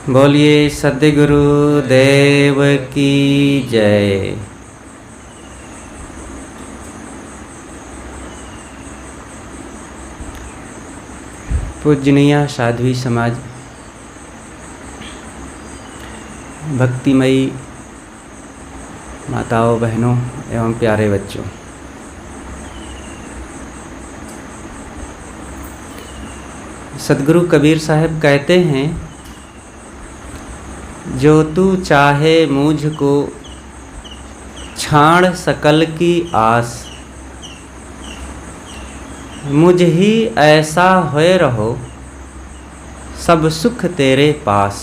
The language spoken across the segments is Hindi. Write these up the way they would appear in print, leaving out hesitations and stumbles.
बोलिए सद्गुरु देव की जय। पूजनीय साध्वी समाज, भक्तिमयी माताओं, बहनों एवं प्यारे बच्चों, सद्गुरु कबीर साहब कहते हैं, जो तू चाहे मुझको छाड़ सकल की आस, मुझ ही ऐसा होए रहो सब सुख तेरे पास।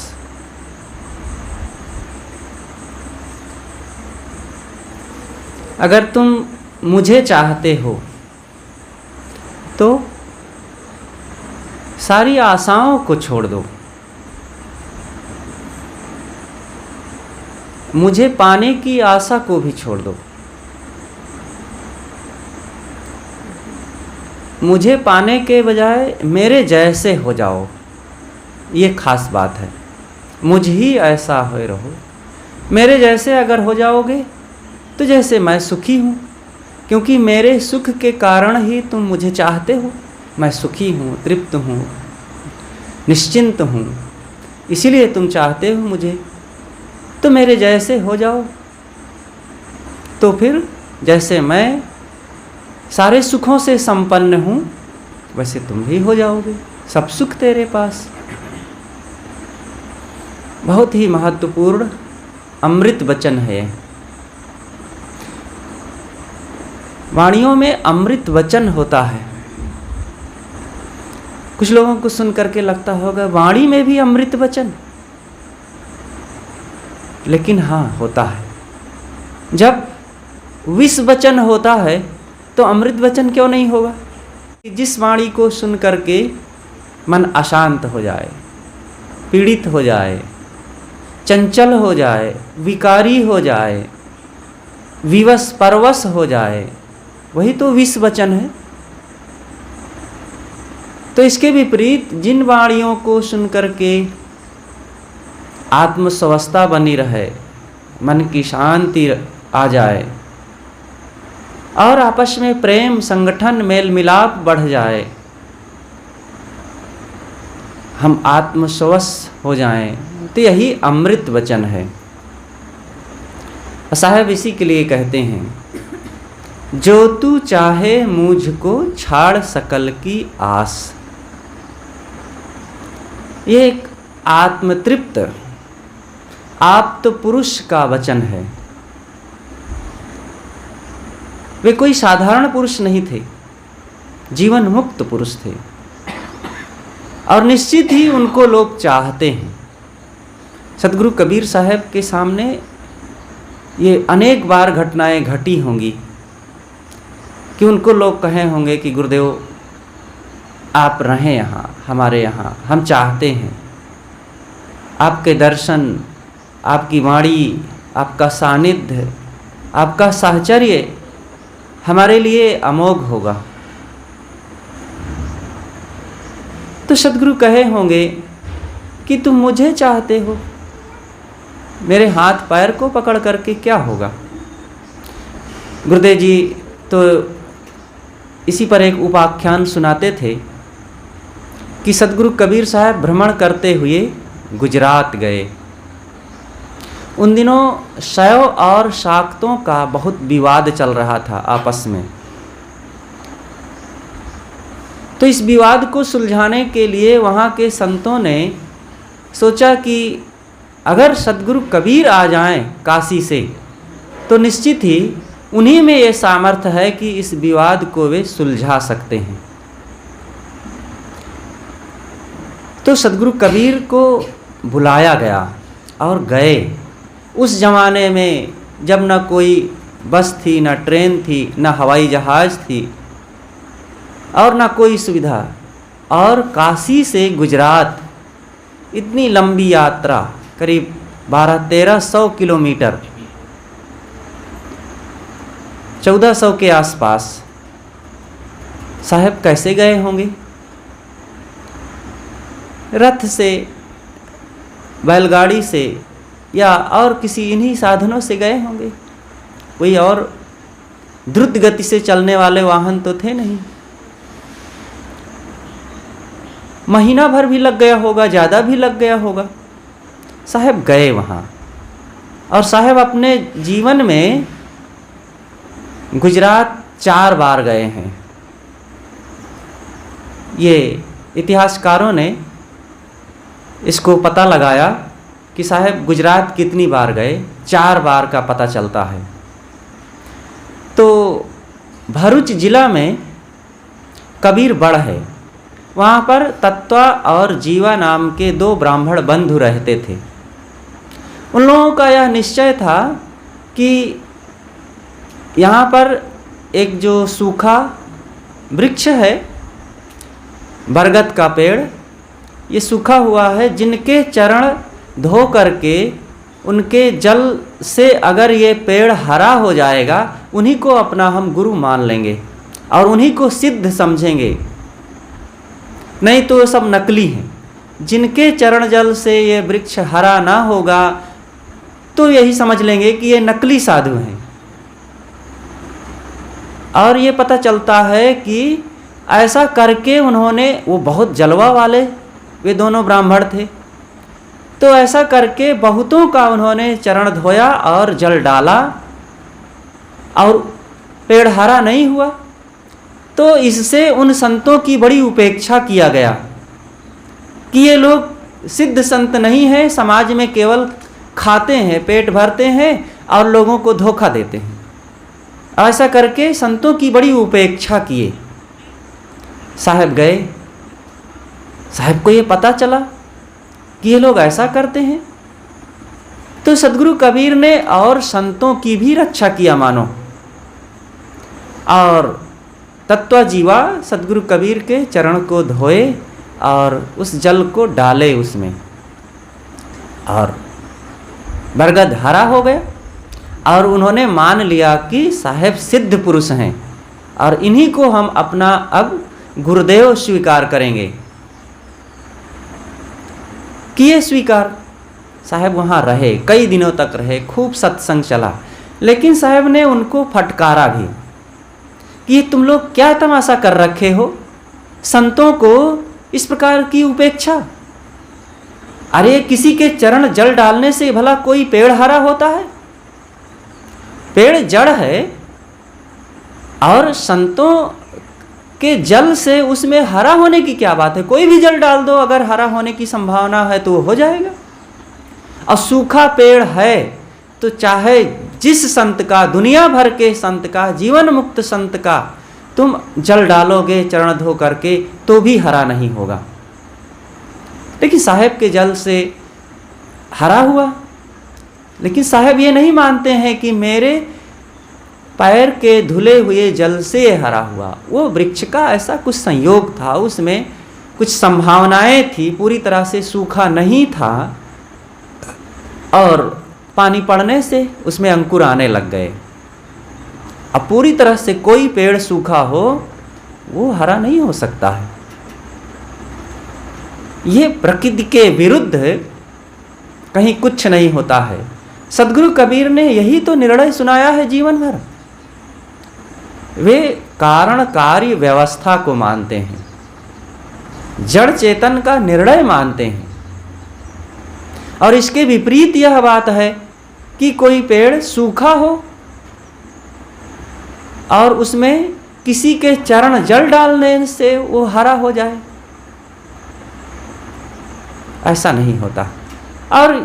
अगर तुम मुझे चाहते हो तो सारी आशाओं को छोड़ दो, मुझे पाने की आशा को भी छोड़ दो। मुझे पाने के बजाय मेरे जैसे हो जाओ, ये खास बात है। मुझ ही ऐसा होए रहो, मेरे जैसे अगर हो जाओगे तो जैसे मैं सुखी हूँ, क्योंकि मेरे सुख के कारण ही तुम मुझे चाहते हो। मैं सुखी हूँ, तृप्त हूँ, निश्चिंत हूँ, इसीलिए तुम चाहते हो मुझे। तो मेरे जैसे हो जाओ, तो फिर जैसे मैं सारे सुखों से संपन्न हूँ वैसे तुम भी हो जाओगे, सब सुख तेरे पास। बहुत ही महत्वपूर्ण अमृत वचन है। वाणियों में अमृत वचन होता है। कुछ लोगों को सुन करके लगता होगा वाणी में भी अमृत वचन, लेकिन हाँ, होता है। जब विष वचन होता है तो अमृत वचन क्यों नहीं होगा? जिस वाणी को सुन करके मन अशांत हो जाए, पीड़ित हो जाए, चंचल हो जाए, विकारी हो जाए, विवश परवश हो जाए, वही तो विष वचन है। तो इसके विपरीत जिन वाणियों को सुन करके आत्मस्वस्थता बनी रहे, मन की शांति आ जाए और आपस में प्रेम, संगठन, मेल मिलाप बढ़ जाए, हम आत्मस्वस्थ हो जाएं, तो यही अमृत वचन है। साहब इसी के लिए कहते हैं, जो तू चाहे मुझको छाड़ सकल की आस। ये एक आत्मतृप्त आप्त पुरुष का वचन है। वे कोई साधारण पुरुष नहीं थे, जीवन मुक्त पुरुष थे, और निश्चित ही उनको लोग चाहते हैं। सद्गुरु कबीर साहब के सामने ये अनेक बार घटनाएं घटी होंगी कि उनको लोग कहे होंगे कि गुरुदेव आप रहें यहाँ, हमारे यहाँ, हम चाहते हैं आपके दर्शन, आपकी वाणी, आपका सानिध्य, आपका साहचर्य हमारे लिए अमोघ होगा। तो सद्गुरु कहे होंगे कि तुम मुझे चाहते हो, मेरे हाथ पैर को पकड़ करके क्या होगा? गुरुदेव जी तो इसी पर एक उपाख्यान सुनाते थे कि सद्गुरु कबीर साहब भ्रमण करते हुए गुजरात गए। उन दिनों शैव और शाक्तों का बहुत विवाद चल रहा था आपस में। तो इस विवाद को सुलझाने के लिए वहाँ के संतों ने सोचा कि अगर सद्गुरु कबीर आ जाएं काशी से तो निश्चित ही उन्हीं में ये सामर्थ्य है कि इस विवाद को वे सुलझा सकते हैं। तो सद्गुरु कबीर को बुलाया गया और गए। उस ज़माने में जब न कोई बस थी, न ट्रेन थी, न हवाई जहाज़ थी और न कोई सुविधा, और काशी से गुजरात इतनी लंबी यात्रा, करीब 1200-1300 किलोमीटर, 1400 के आसपास। साहब कैसे गए होंगे? रथ से बैलगाड़ी से या और किसी इन्हीं साधनों से गए होंगे, कोई और द्रुत गति से चलने वाले वाहन तो थे नहीं। महीना भर भी लग गया होगा, ज़्यादा भी लग गया होगा। साहब गए वहाँ, और साहब अपने जीवन में गुजरात 4 बार गए हैं। ये इतिहासकारों ने इसको पता लगाया कि साहब गुजरात कितनी बार गए, 4 बार का पता चलता है। तो भरूच जिला में कबीरगढ़ है, वहाँ पर तत्वा और जीवा नाम के 2 ब्राह्मण बंधु रहते थे। उन लोगों का यह निश्चय था कि यहाँ पर एक जो सूखा वृक्ष है, बरगद का पेड़, ये सूखा हुआ है, जिनके चरण धो करके उनके जल से अगर ये पेड़ हरा हो जाएगा, उन्हीं को अपना हम गुरु मान लेंगे और उन्हीं को सिद्ध समझेंगे, नहीं तो ये सब नकली हैं। जिनके चरण जल से ये वृक्ष हरा ना होगा तो यही समझ लेंगे कि ये नकली साधु हैं। और ये पता चलता है कि ऐसा करके उन्होंने, वो बहुत जलवा वाले वे दोनों ब्राह्मण थे, तो ऐसा करके बहुतों का उन्होंने चरण धोया और जल डाला और पेड़ हरा नहीं हुआ। तो इससे उन संतों की बड़ी उपेक्षा किया गया कि ये लोग सिद्ध संत नहीं हैं, समाज में केवल खाते हैं, पेट भरते हैं और लोगों को धोखा देते हैं। ऐसा करके संतों की बड़ी उपेक्षा किए। साहब गए, साहब को ये पता चला कि ये लोग ऐसा करते हैं, तो सदगुरु कबीर ने और संतों की भी रक्षा किया मानो, और तत्वा जीवा सदगुरु कबीर के चरण को धोए और उस जल को डाले उसमें, और बरगद हरा हो गया। और उन्होंने मान लिया कि साहब सिद्ध पुरुष हैं और इन्हीं को हम अपना अब गुरुदेव स्वीकार करेंगे। किए स्वीकार। साहब वहाँ रहे, कई दिनों तक रहे, खूब सत्संग चला, लेकिन साहब ने उनको फटकारा भी कि तुम लोग क्या तमाशा कर रखे हो, संतों को इस प्रकार की उपेक्षा। अरे किसी के चरण जल डालने से भला कोई पेड़ हरा होता है? पेड़ जड़ है और संतों के जल से उसमें हरा होने की क्या बात है? कोई भी जल डाल दो, अगर हरा होने की संभावना है तो वो हो जाएगा। और सूखा पेड़ है तो चाहे जिस संत का, दुनिया भर के संत का, जीवन मुक्त संत का तुम जल डालोगे चरण धो करके तो भी हरा नहीं होगा, लेकिन साहब के जल से हरा हुआ। लेकिन साहब ये नहीं मानते हैं कि मेरे पैर के धुले हुए जल से हरा हुआ। वो वृक्ष का ऐसा कुछ संयोग था, उसमें कुछ संभावनाएं थी, पूरी तरह से सूखा नहीं था, और पानी पड़ने से उसमें अंकुर आने लग गए। अब पूरी तरह से कोई पेड़ सूखा हो वो हरा नहीं हो सकता है। ये प्रकृति के विरुद्ध कहीं कुछ नहीं होता है। सदगुरु कबीर ने यही तो निर्णय सुनाया है जीवन भर। वे कारण कार्य व्यवस्था को मानते हैं, जड़ चेतन का निर्णय मानते हैं। और इसके विपरीत यह बात है कि कोई पेड़ सूखा हो और उसमें किसी के चरण जल डालने से वो हरा हो जाए, ऐसा नहीं होता। और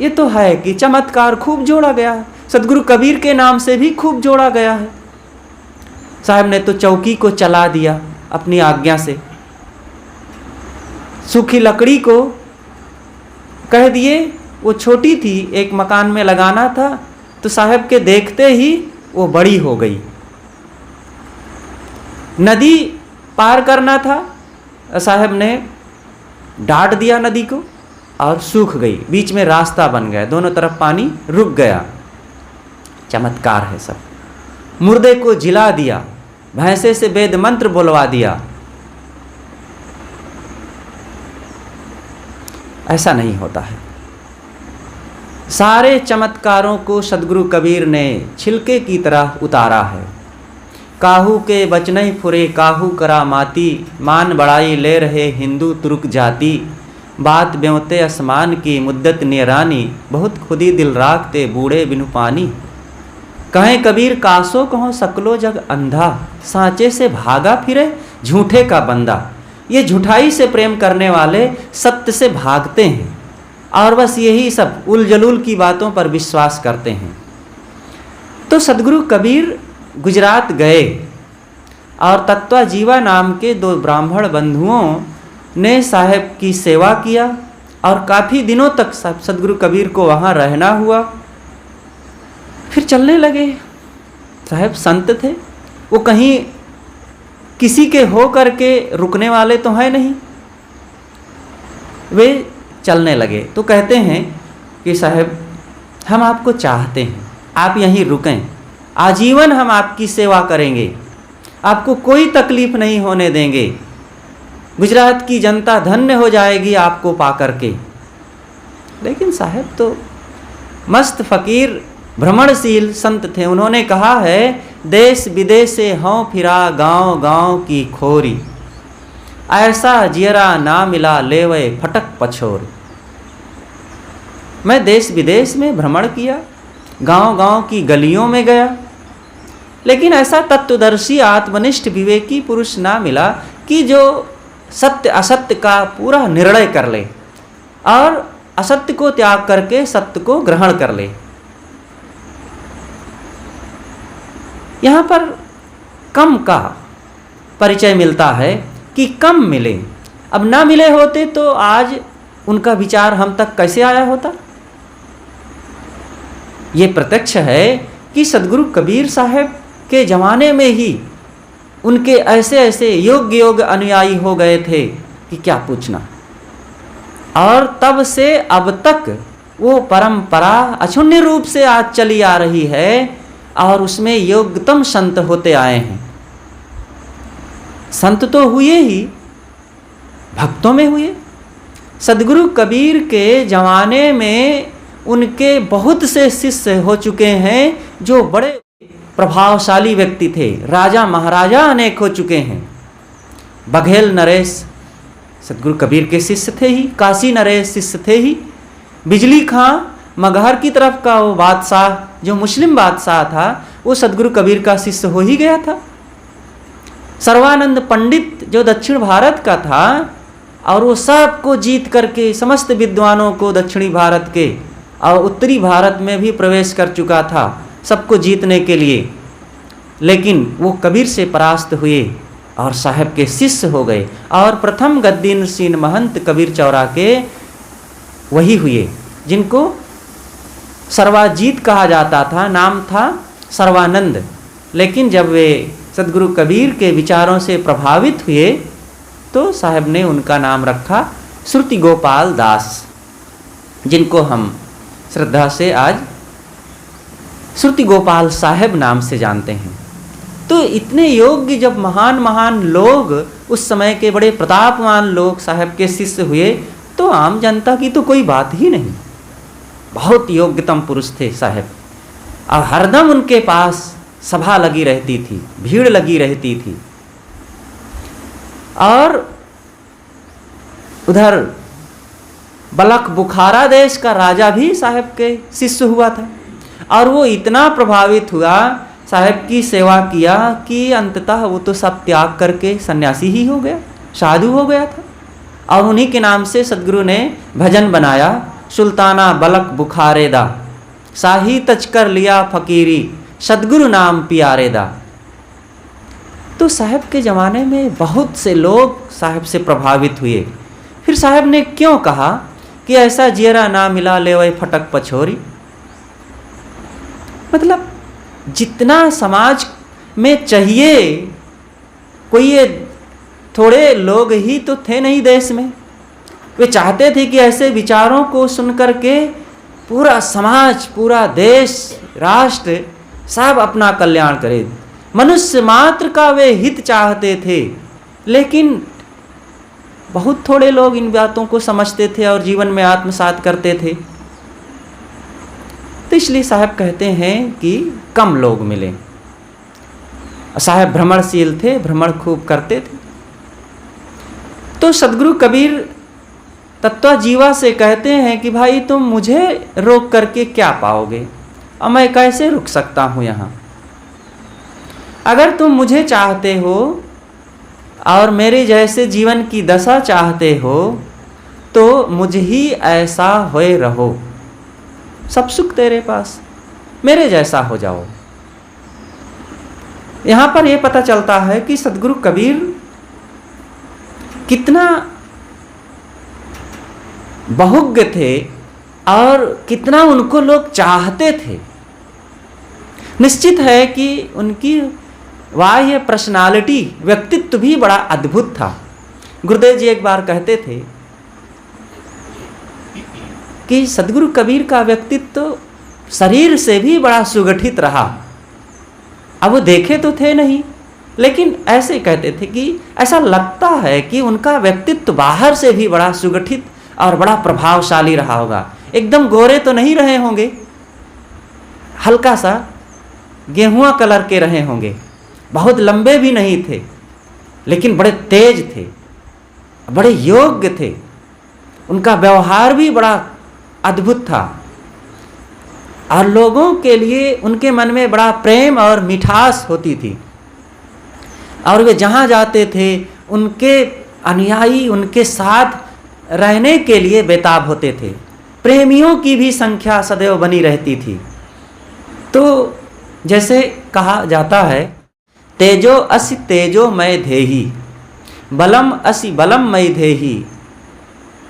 ये तो है कि चमत्कार खूब जोड़ा गया है, सदगुरु कबीर के नाम से भी खूब जोड़ा गया है। साहब ने तो चौकी को चला दिया अपनी आज्ञा से, सूखी लकड़ी को कह दिए, वो छोटी थी, एक मकान में लगाना था, तो साहब के देखते ही वो बड़ी हो गई। नदी पार करना था, साहब ने डांट दिया नदी को और सूख गई, बीच में रास्ता बन गया, दोनों तरफ पानी रुक गया। चमत्कार है सब। मुर्दे को जिला दिया, भैंसे से वेद मंत्र बोलवा दिया। ऐसा नहीं होता है। सारे चमत्कारों को सदगुरु कबीर ने छिलके की तरह उतारा है। काहू के बचनई फुरे काहू करा माती, मान बड़ाई ले रहे हिंदू तुर्क जाति, बात ब्योते आसमान की मुद्दत निरानी, बहुत खुदी दिल राखते बूढ़े बिनु पानी। कहें कबीर कासो कहो सकलो जग अंधा, सांचे से भागा फिरे झूठे का बंदा। ये झूठाई से प्रेम करने वाले सत्य से भागते हैं और बस यही सब उलझुल की बातों पर विश्वास करते हैं। तो सदगुरु कबीर गुजरात गए और तत्वा जीवा नाम के 2 ब्राह्मण बंधुओं ने साहेब की सेवा किया और काफ़ी दिनों तक सदगुरु कबीर को वहाँ रहना हुआ। फिर चलने लगे। साहेब संत थे, वो कहीं किसी के हो करके रुकने वाले तो हैं नहीं। वे चलने लगे तो कहते हैं कि साहेब हम आपको चाहते हैं, आप यहीं रुकें, आजीवन हम आपकी सेवा करेंगे, आपको कोई तकलीफ नहीं होने देंगे, गुजरात की जनता धन्य हो जाएगी आपको पा करके। लेकिन साहब तो मस्त फकीर भ्रमणशील संत थे। उन्होंने कहा है, देश विदेश से हों फिरा गांव गांव की खोरी, ऐसा जियरा ना मिला लेवे फटक पछोर। मैं देश विदेश में भ्रमण किया, गांव गांव की गलियों में गया, लेकिन ऐसा तत्वदर्शी आत्मनिष्ठ विवेकी पुरुष ना मिला कि जो सत्य असत्य का पूरा निर्णय कर ले और असत्य को त्याग करके सत्य को ग्रहण कर ले। यहाँ पर कम का परिचय मिलता है कि कम मिले। अब ना मिले होते तो आज उनका विचार हम तक कैसे आया होता। ये प्रत्यक्ष है कि सदगुरु कबीर साहब के ज़माने में ही उनके ऐसे ऐसे योग्य अनुयायी हो गए थे कि क्या पूछना। और तब से अब तक वो परंपरा अक्षुण्य रूप से आज चली आ रही है और उसमें योग्यतम संत होते आए हैं। संत तो हुए ही, भक्तों में हुए। सदगुरु कबीर के ज़माने में उनके बहुत से शिष्य हो चुके हैं जो बड़े प्रभावशाली व्यक्ति थे। राजा महाराजा अनेक हो चुके हैं। बघेल नरेश सदगुरु कबीर के शिष्य थे ही, काशी नरेश शिष्य थे ही, बिजली खां मगहर की तरफ का वो बादशाह जो मुस्लिम बादशाह था वो सदगुरु कबीर का शिष्य हो ही गया था। सर्वानंद पंडित जो दक्षिण भारत का था और वो सबको जीत करके समस्त विद्वानों को दक्षिणी भारत के और उत्तरी भारत में भी प्रवेश कर चुका था सबको जीतने के लिए, लेकिन वो कबीर से परास्त हुए और साहब के शिष्य हो गए। और प्रथम गद्दी नसीन महंत कबीर चौरा के वही हुए जिनको सर्वाजीत कहा जाता था। नाम था सर्वानंद, लेकिन जब वे सदगुरु कबीर के विचारों से प्रभावित हुए तो साहब ने उनका नाम रखा श्रुति गोपाल दास, जिनको हम श्रद्धा से आज श्रुति गोपाल साहब नाम से जानते हैं। तो इतने योग्य जब महान महान लोग उस समय के बड़े प्रतापवान लोग साहब के शिष्य हुए तो आम जनता की तो कोई बात ही नहीं। बहुत योग्यतम पुरुष थे साहब और हरदम उनके पास सभा लगी रहती थी, भीड़ लगी रहती थी। और उधर बलख बुखारा देश का राजा भी साहब के शिष्य हुआ था और वो इतना प्रभावित हुआ, साहब की सेवा किया कि अंततः वो तो सब त्याग करके सन्यासी ही हो गया, साधु हो गया था। और उन्हीं के नाम से सदगुरु ने भजन बनाया, सुल्ताना बलख बुखारेदा शाही तज कर लिया फकीरी, सदगुरु नाम पियारेदा। तो साहब के ज़माने में बहुत से लोग साहब से प्रभावित हुए। फिर साहब ने क्यों कहा कि ऐसा जियरा ना मिला ले वही फटक पछोरी। मतलब जितना समाज में चाहिए, कोई ये थोड़े लोग ही तो थे नहीं देश में। वे चाहते थे कि ऐसे विचारों को सुनकर के पूरा समाज, पूरा देश, राष्ट्र सब अपना कल्याण करे। मनुष्य मात्र का वे हित चाहते थे, लेकिन बहुत थोड़े लोग इन बातों को समझते थे और जीवन में आत्मसात करते थे। तो इसलिए साहब कहते हैं कि कम लोग मिले। साहब भ्रमणशील थे, भ्रमण खूब करते थे। तो सदगुरु कबीर तत्वा जीवा से कहते हैं कि भाई तुम मुझे रोक करके क्या पाओगे, और मैं कैसे रुक सकता हूँ यहाँ। अगर तुम मुझे चाहते हो और मेरे जैसे जीवन की दशा चाहते हो तो मुझ ही ऐसा होए रहो, सब सुख तेरे पास, मेरे जैसा हो जाओ। यहाँ पर यह पता चलता है कि सदगुरु कबीर कितना बहुज्ञ थे और कितना उनको लोग चाहते थे। निश्चित है कि उनकी बाह्य पर्सनालिटी, व्यक्तित्व भी बड़ा अद्भुत था। गुरुदेव जी एक बार कहते थे कि सदगुरु कबीर का व्यक्तित्व शरीर से भी बड़ा सुगठित रहा। अब वो देखे तो थे नहीं, लेकिन ऐसे कहते थे कि ऐसा लगता है कि उनका व्यक्तित्व बाहर से भी बड़ा सुगठित और बड़ा प्रभावशाली रहा होगा। एकदम गोरे तो नहीं रहे होंगे, हल्का सा गेहुआ कलर के रहे होंगे, बहुत लंबे भी नहीं थे, लेकिन बड़े तेज थे, बड़े योग्य थे। उनका व्यवहार भी बड़ा अद्भुत था और लोगों के लिए उनके मन में बड़ा प्रेम और मिठास होती थी। और वे जहाँ जाते थे उनके अनुयायी उनके साथ रहने के लिए बेताब होते थे। प्रेमियों की भी संख्या सदैव बनी रहती थी। तो जैसे कहा जाता है, तेजो असि तेजो मय धेहि, बलम असि बलम मय धेहि,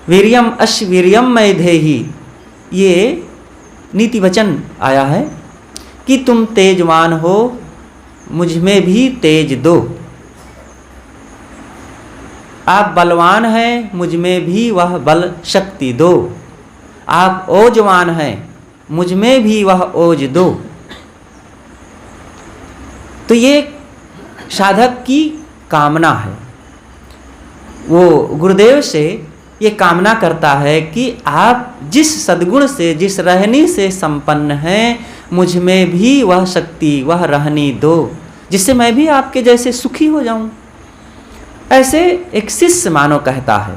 वीर्यम अश् वीर्यम मय धेहि। ये नीति वचन आया है कि तुम तेजवान हो, मुझ में भी तेज दो। आप बलवान हैं, मुझ में भी वह बल शक्ति दो। आप ओजवान हैं, मुझ में भी वह ओज दो। तो ये साधक की कामना है। वो गुरुदेव से ये कामना करता है कि आप जिस सद्गुण से, जिस रहनी से संपन्न हैं, मुझ में भी वह शक्ति, वह रहनी दो, जिससे मैं भी आपके जैसे सुखी हो जाऊं। ऐसे एक शिष्य मानो कहता है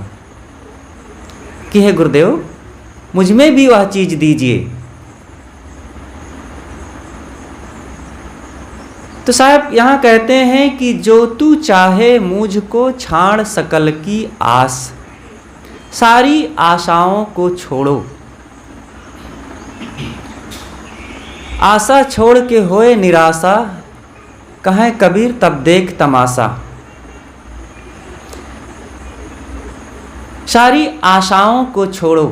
कि हे गुरुदेव, मुझ में भी वह चीज दीजिए। तो साहब यहाँ कहते हैं कि जो तू चाहे मुझको छाड़ सकल की आस, सारी आशाओं को छोड़ो। आशा छोड़ के होए निराशा, कहें कबीर तब देख तमाशा। सारी आशाओं को छोड़ो।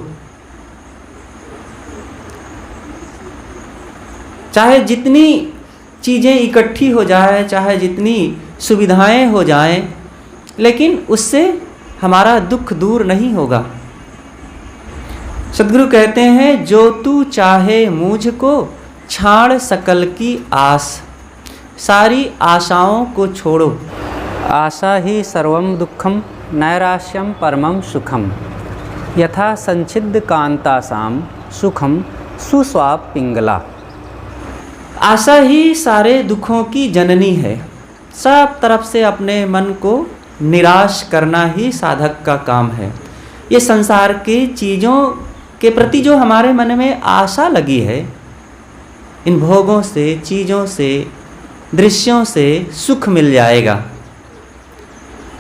चाहे जितनी चीज़ें इकट्ठी हो जाए, चाहे जितनी सुविधाएं हो जाएं, लेकिन उससे हमारा दुख दूर नहीं होगा। सद्गुरु कहते हैं, जो तू चाहे मुझको छाड़ सकल की आस, सारी आशाओं को छोड़ो। आशा ही सर्वम दुखम नैराश्यम परमम सुखम, यथा संचिद्ध कांतासाम सुखम सुस्वाप पिंगला। आशा ही सारे दुखों की जननी है। सब तरफ से अपने मन को निराश करना ही साधक का काम है। ये संसार की चीज़ों के प्रति जो हमारे मन में आशा लगी है, इन भोगों से, चीज़ों से, दृश्यों से सुख मिल जाएगा।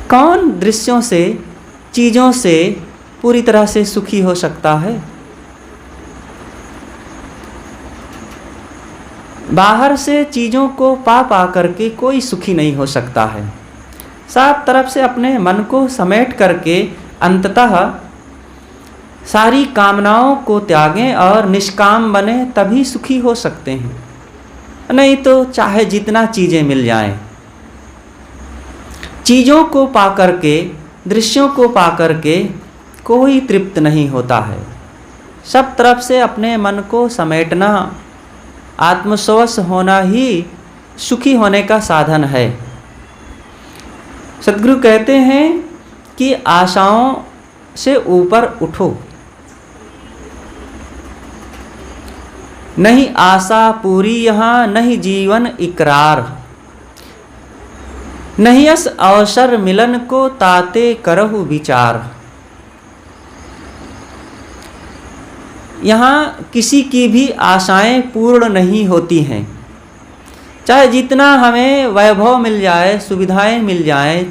कौन दृश्यों से, चीज़ों से पूरी तरह से सुखी हो सकता है? बाहर से चीज़ों को पा करके कोई सुखी नहीं हो सकता है। सब तरफ से अपने मन को समेट करके अंततः सारी कामनाओं को त्यागें और निष्काम बने, तभी सुखी हो सकते हैं। नहीं तो चाहे जितना चीज़ें मिल जाएं, चीज़ों को पा करके, दृश्यों को पा करके कोई तृप्त नहीं होता है। सब तरफ से अपने मन को समेटना, आत्मस्वश होना ही सुखी होने का साधन है। सद्गुरु कहते हैं कि आशाओं से ऊपर उठो। नहीं आशा पूरी यहाँ नहीं जीवन इकरार, नहीं अस अवसर मिलन को ताते करहु विचार। यहाँ किसी की भी आशाएं पूर्ण नहीं होती हैं। चाहे जितना हमें वैभव मिल जाए, सुविधाएं मिल जाएं,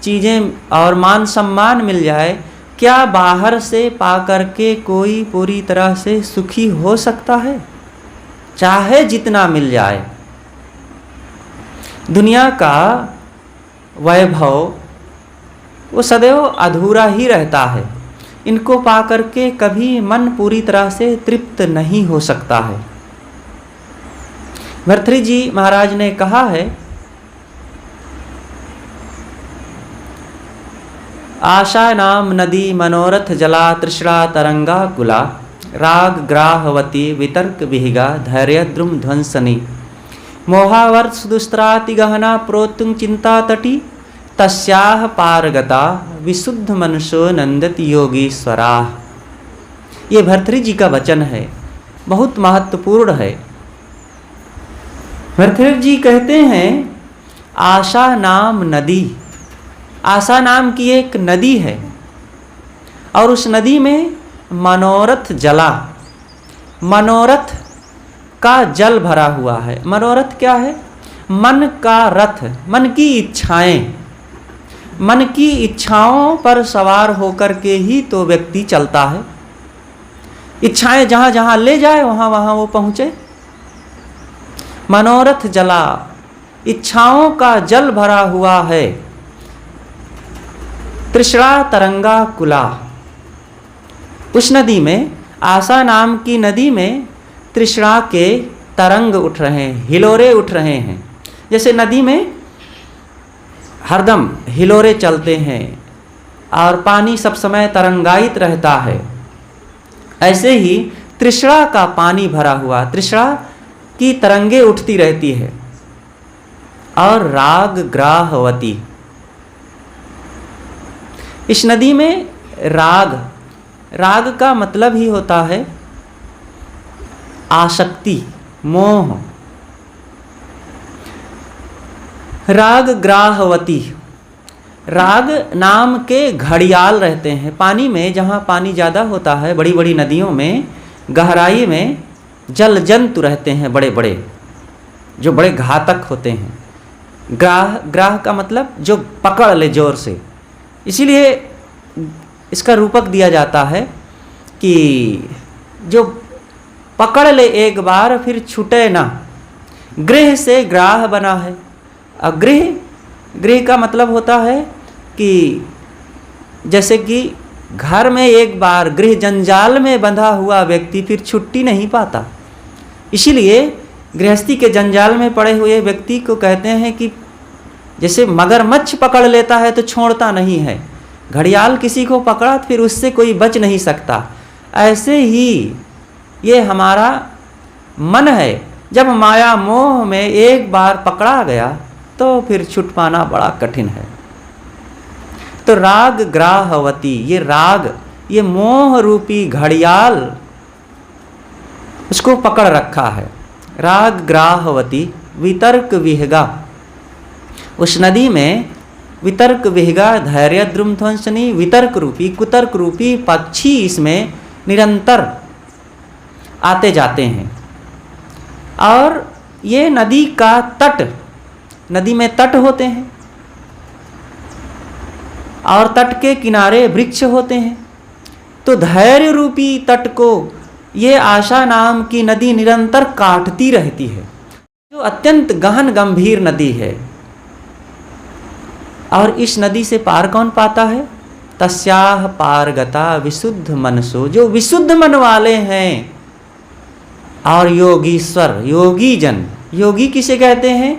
चीज़ें और मान सम्मान मिल जाए, क्या बाहर से पा करके कोई पूरी तरह से सुखी हो सकता है? चाहे जितना मिल जाए। दुनिया का वैभव वो सदैव अधूरा ही रहता है। इनको पा करके कभी मन पूरी तरह से तृप्त नहीं हो सकता है। भर्तृहरि महाराज ने कहा है, आशा नाम नदी मनोरथ जला तृष्णा तरंगा कुला, राग ग्राहवती वितर्क विहिगा धैर्य द्रुम ध्वंसनी, मोहावर्ष दुस्त्राति गहना प्रोत्तुंग चिंता तटी, तस्याह पारगता विशुद्ध मनसो नंदति योगीश्वरा। ये भर्तृहरि का वचन है, बहुत महत्वपूर्ण है। भर्तृहरि कहते हैं आशा नाम नदी, आशा नाम की एक नदी है और उस नदी में मनोरथ जला, मनोरथ का जल भरा हुआ है। मनोरथ क्या है? मन का रथ, मन की इच्छाएं। मन की इच्छाओं पर सवार होकर के ही तो व्यक्ति चलता है। इच्छाएं जहां जहां ले जाए वहां वहां वो पहुंचे। मनोरथ जला, इच्छाओं का जल भरा हुआ है। तृष्णा तरंगा कुला, उस नदी में, आशा नाम की नदी में तृष्णा के तरंग उठ रहे हैं, हिलोरे उठ रहे हैं। जैसे नदी में हरदम हिलोरे चलते हैं और पानी सब समय तरंगायित रहता है, ऐसे ही तृष्णा का पानी भरा हुआ, तृष्णा की तरंगे उठती रहती है। और राग ग्राहवती, इस नदी में राग, राग का मतलब ही होता है आसक्ति, मोह। राग ग्राहवती, राग नाम के घड़ियाल रहते हैं पानी में। जहाँ पानी ज़्यादा होता है, बड़ी बड़ी नदियों में गहराई में जल जंतु रहते हैं बड़े बड़े, जो बड़े घातक होते हैं। ग्राह, ग्राह का मतलब जो पकड़ ले जोर से, इसीलिए इसका रूपक दिया जाता है कि जो पकड़ ले एक बार फिर छूटे ना। गृह से ग्राह बना है। और गृह, गृह का मतलब होता है कि जैसे कि घर में एक बार गृह जंजाल में बंधा हुआ व्यक्ति फिर छुट्टी नहीं पाता। इसीलिए गृहस्थी के जंजाल में पड़े हुए व्यक्ति को कहते हैं कि जैसे मगरमच्छ पकड़ लेता है तो छोड़ता नहीं है, घड़ियाल किसी को पकड़ा तो फिर उससे कोई बच नहीं सकता। ऐसे ही ये हमारा मन है, जब माया मोह में एक बार पकड़ा गया तो फिर छूट पाना बड़ा कठिन है। तो राग ग्राहवती, ये राग, ये मोह रूपी घड़ियाल उसको पकड़ रखा है। राग ग्राहवती वितर्क विहगा, उस नदी में वितर्क विहगा धैर्य द्रुम ध्वंसनी, वितर्क रूपी, कुतर्क रूपी पक्षी इसमें निरंतर आते जाते हैं। और ये नदी का तट, नदी में तट होते हैं और तट के किनारे वृक्ष होते हैं। तो धैर्य रूपी तट को ये आशा नाम की नदी निरंतर काटती रहती है, जो अत्यंत गहन गंभीर नदी है। और इस नदी से पार कौन पाता है? तस्याह पारगता विशुद्ध मनसो, जो विशुद्ध मन वाले हैं। और योगीश्वर, योगी जन, योगी किसे कहते हैं?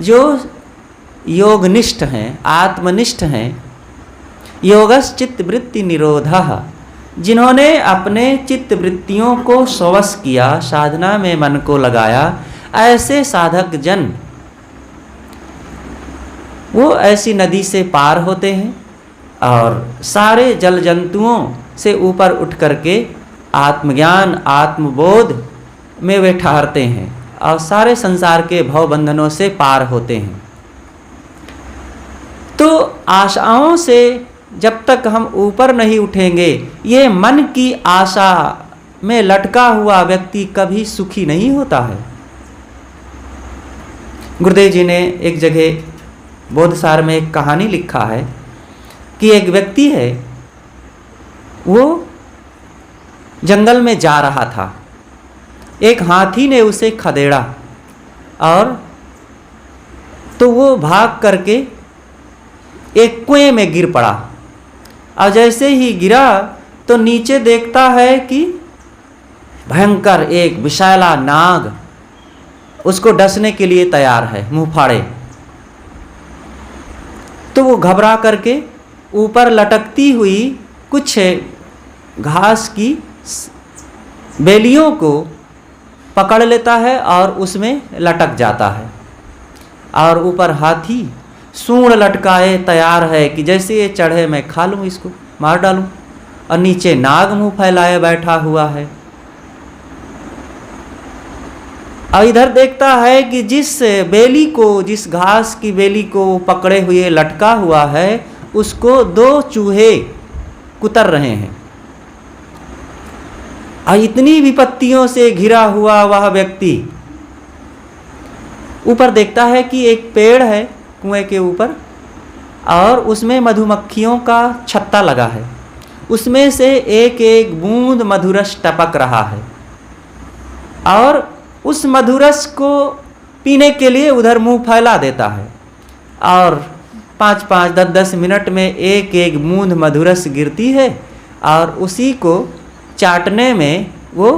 जो योगनिष्ठ हैं, आत्मनिष्ठ हैं। योगस चित्त वृत्ति निरोधः, जिन्होंने अपने चित्त वृत्तियों को स्वश किया, साधना में मन को लगाया, ऐसे साधक जन वो ऐसी नदी से पार होते हैं और सारे जल जंतुओं से ऊपर उठ करके आत्मज्ञान, आत्मबोध में वे ठहरते हैं और सारे संसार के भव बंधनों से पार होते हैं। तो आशाओं से जब तक हम ऊपर नहीं उठेंगे, ये मन की आशा में लटका हुआ व्यक्ति कभी सुखी नहीं होता है। गुरुदेव जी ने एक जगह बोधसार में एक कहानी लिखा है कि एक व्यक्ति है, वो जंगल में जा रहा था, एक हाथी ने उसे खदेड़ा और तो वो भाग करके एक कुएं में गिर पड़ा। और जैसे ही गिरा तो नीचे देखता है कि भयंकर एक विशाला नाग उसको डसने के लिए तैयार है, मुंह फाड़े। तो वो घबरा करके ऊपर लटकती हुई कुछ घास की बेलियों को पकड़ लेता है और उसमें लटक जाता है। और ऊपर हाथी सूंड लटकाए तैयार है कि जैसे ये चढ़े मैं खा लूँ, इसको मार डालूँ। और नीचे नाग मुंह फैलाए बैठा हुआ है। और इधर देखता है कि जिस घास की बेली को पकड़े हुए लटका हुआ है, उसको 2 चूहे कुतर रहे हैं। और इतनी विपत्तियों से घिरा हुआ वह व्यक्ति ऊपर देखता है कि एक पेड़ है कुएं के ऊपर, और उसमें मधुमक्खियों का छत्ता लगा है। उसमें से एक एक बूंद मधुरस टपक रहा है और उस मधुरस को पीने के लिए उधर मुंह फैला देता है। और 5-5, 10-10 मिनट में एक एक बूंद मधुरस गिरती है और उसी को चाटने में वो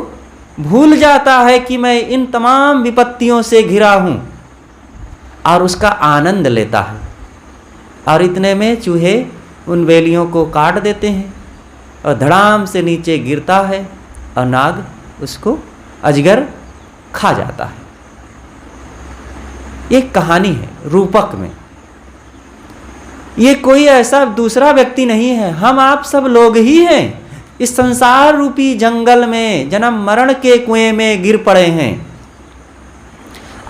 भूल जाता है कि मैं इन तमाम विपत्तियों से घिरा हूँ, और उसका आनंद लेता है। और इतने में चूहे उन बेलियों को काट देते हैं और धड़ाम से नीचे गिरता है और नाग उसको अजगर खा जाता है। ये कहानी है रूपक में। ये कोई ऐसा दूसरा व्यक्ति नहीं है, हम आप सब लोग ही हैं। इस संसार रूपी जंगल में जन्म मरण के कुएं में गिर पड़े हैं।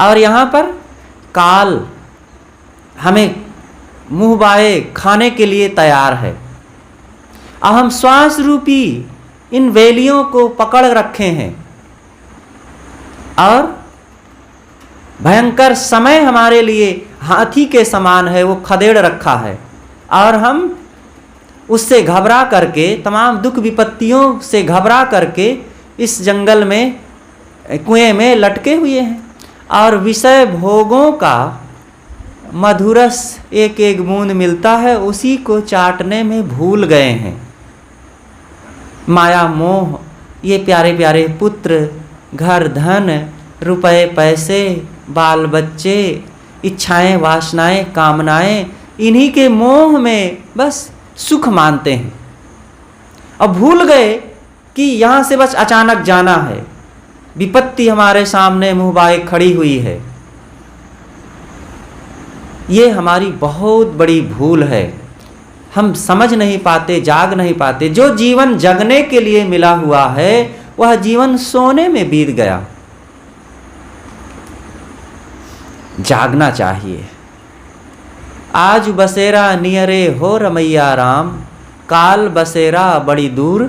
और यहाँ पर काल हमें मुंह बाए खाने के लिए तैयार है। अब हम श्वास रूपी इन वेलियों को पकड़ रखे हैं और भयंकर समय हमारे लिए हाथी के समान है, वो खदेड़ रखा है। और हम उससे घबरा करके, तमाम दुख विपत्तियों से घबरा करके इस जंगल में कुएं में लटके हुए हैं और विषय भोगों का मधुरस एक एक बूंद मिलता है, उसी को चाटने में भूल गए हैं। माया मोह, ये प्यारे प्यारे पुत्र, घर धन, रुपए पैसे, बाल बच्चे, इच्छाएं वासनाएं कामनाएं, इन्हीं के मोह में बस सुख मानते हैं और भूल गए कि यहाँ से बस अचानक जाना है। विपत्ति हमारे सामने मुँह बाए खड़ी हुई है। ये हमारी बहुत बड़ी भूल है। हम समझ नहीं पाते, जाग नहीं पाते। जो जीवन जगने के लिए मिला हुआ है वह जीवन सोने में बीत गया। जागना चाहिए। आज बसेरा नियरे हो रमैया राम, काल बसेरा बड़ी दूर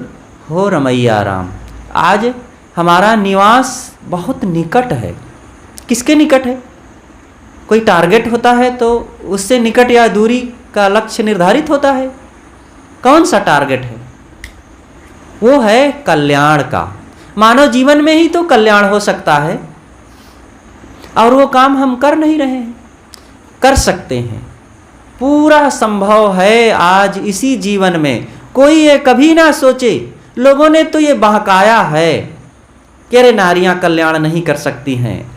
हो रमैया राम। आज हमारा निवास बहुत निकट है। किसके निकट है? कोई टारगेट होता है तो उससे निकट या दूरी का लक्ष्य निर्धारित होता है। कौन सा टारगेट है? वो है कल्याण का। मानव जीवन में ही तो कल्याण हो सकता है और वो काम हम कर नहीं रहे हैं। कर सकते हैं, पूरा संभव है। आज इसी जीवन में कोई ये कभी ना सोचे। लोगों ने तो ये बहकाया है कि अरे नारियां कल्याण नहीं कर सकती हैं,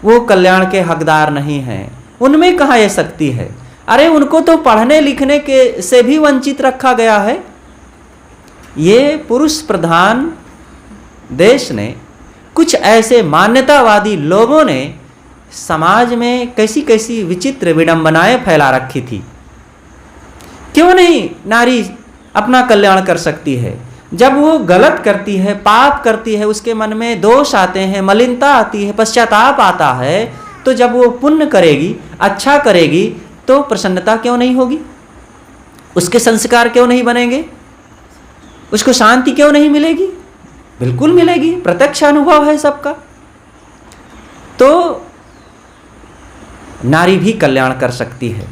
वो कल्याण के हकदार नहीं हैं, उनमें कहाँ ये शक्ति है। अरे उनको तो पढ़ने लिखने के से भी वंचित रखा गया है। ये पुरुष प्रधान देश ने, कुछ ऐसे मान्यतावादी लोगों ने समाज में कैसी कैसी विचित्र विडंबनाएं फैला रखी थी। क्यों नहीं नारी अपना कल्याण कर सकती है? जब वो गलत करती है, पाप करती है, उसके मन में दोष आते हैं, मलिनता आती है, पश्चाताप आता है, तो जब वो पुण्य करेगी, अच्छा करेगी, तो प्रसन्नता क्यों नहीं होगी? उसके संस्कार क्यों नहीं बनेंगे? उसको शांति क्यों नहीं मिलेगी? बिल्कुल मिलेगी, प्रत्यक्ष अनुभव है सबका। तो नारी भी कल्याण कर सकती है।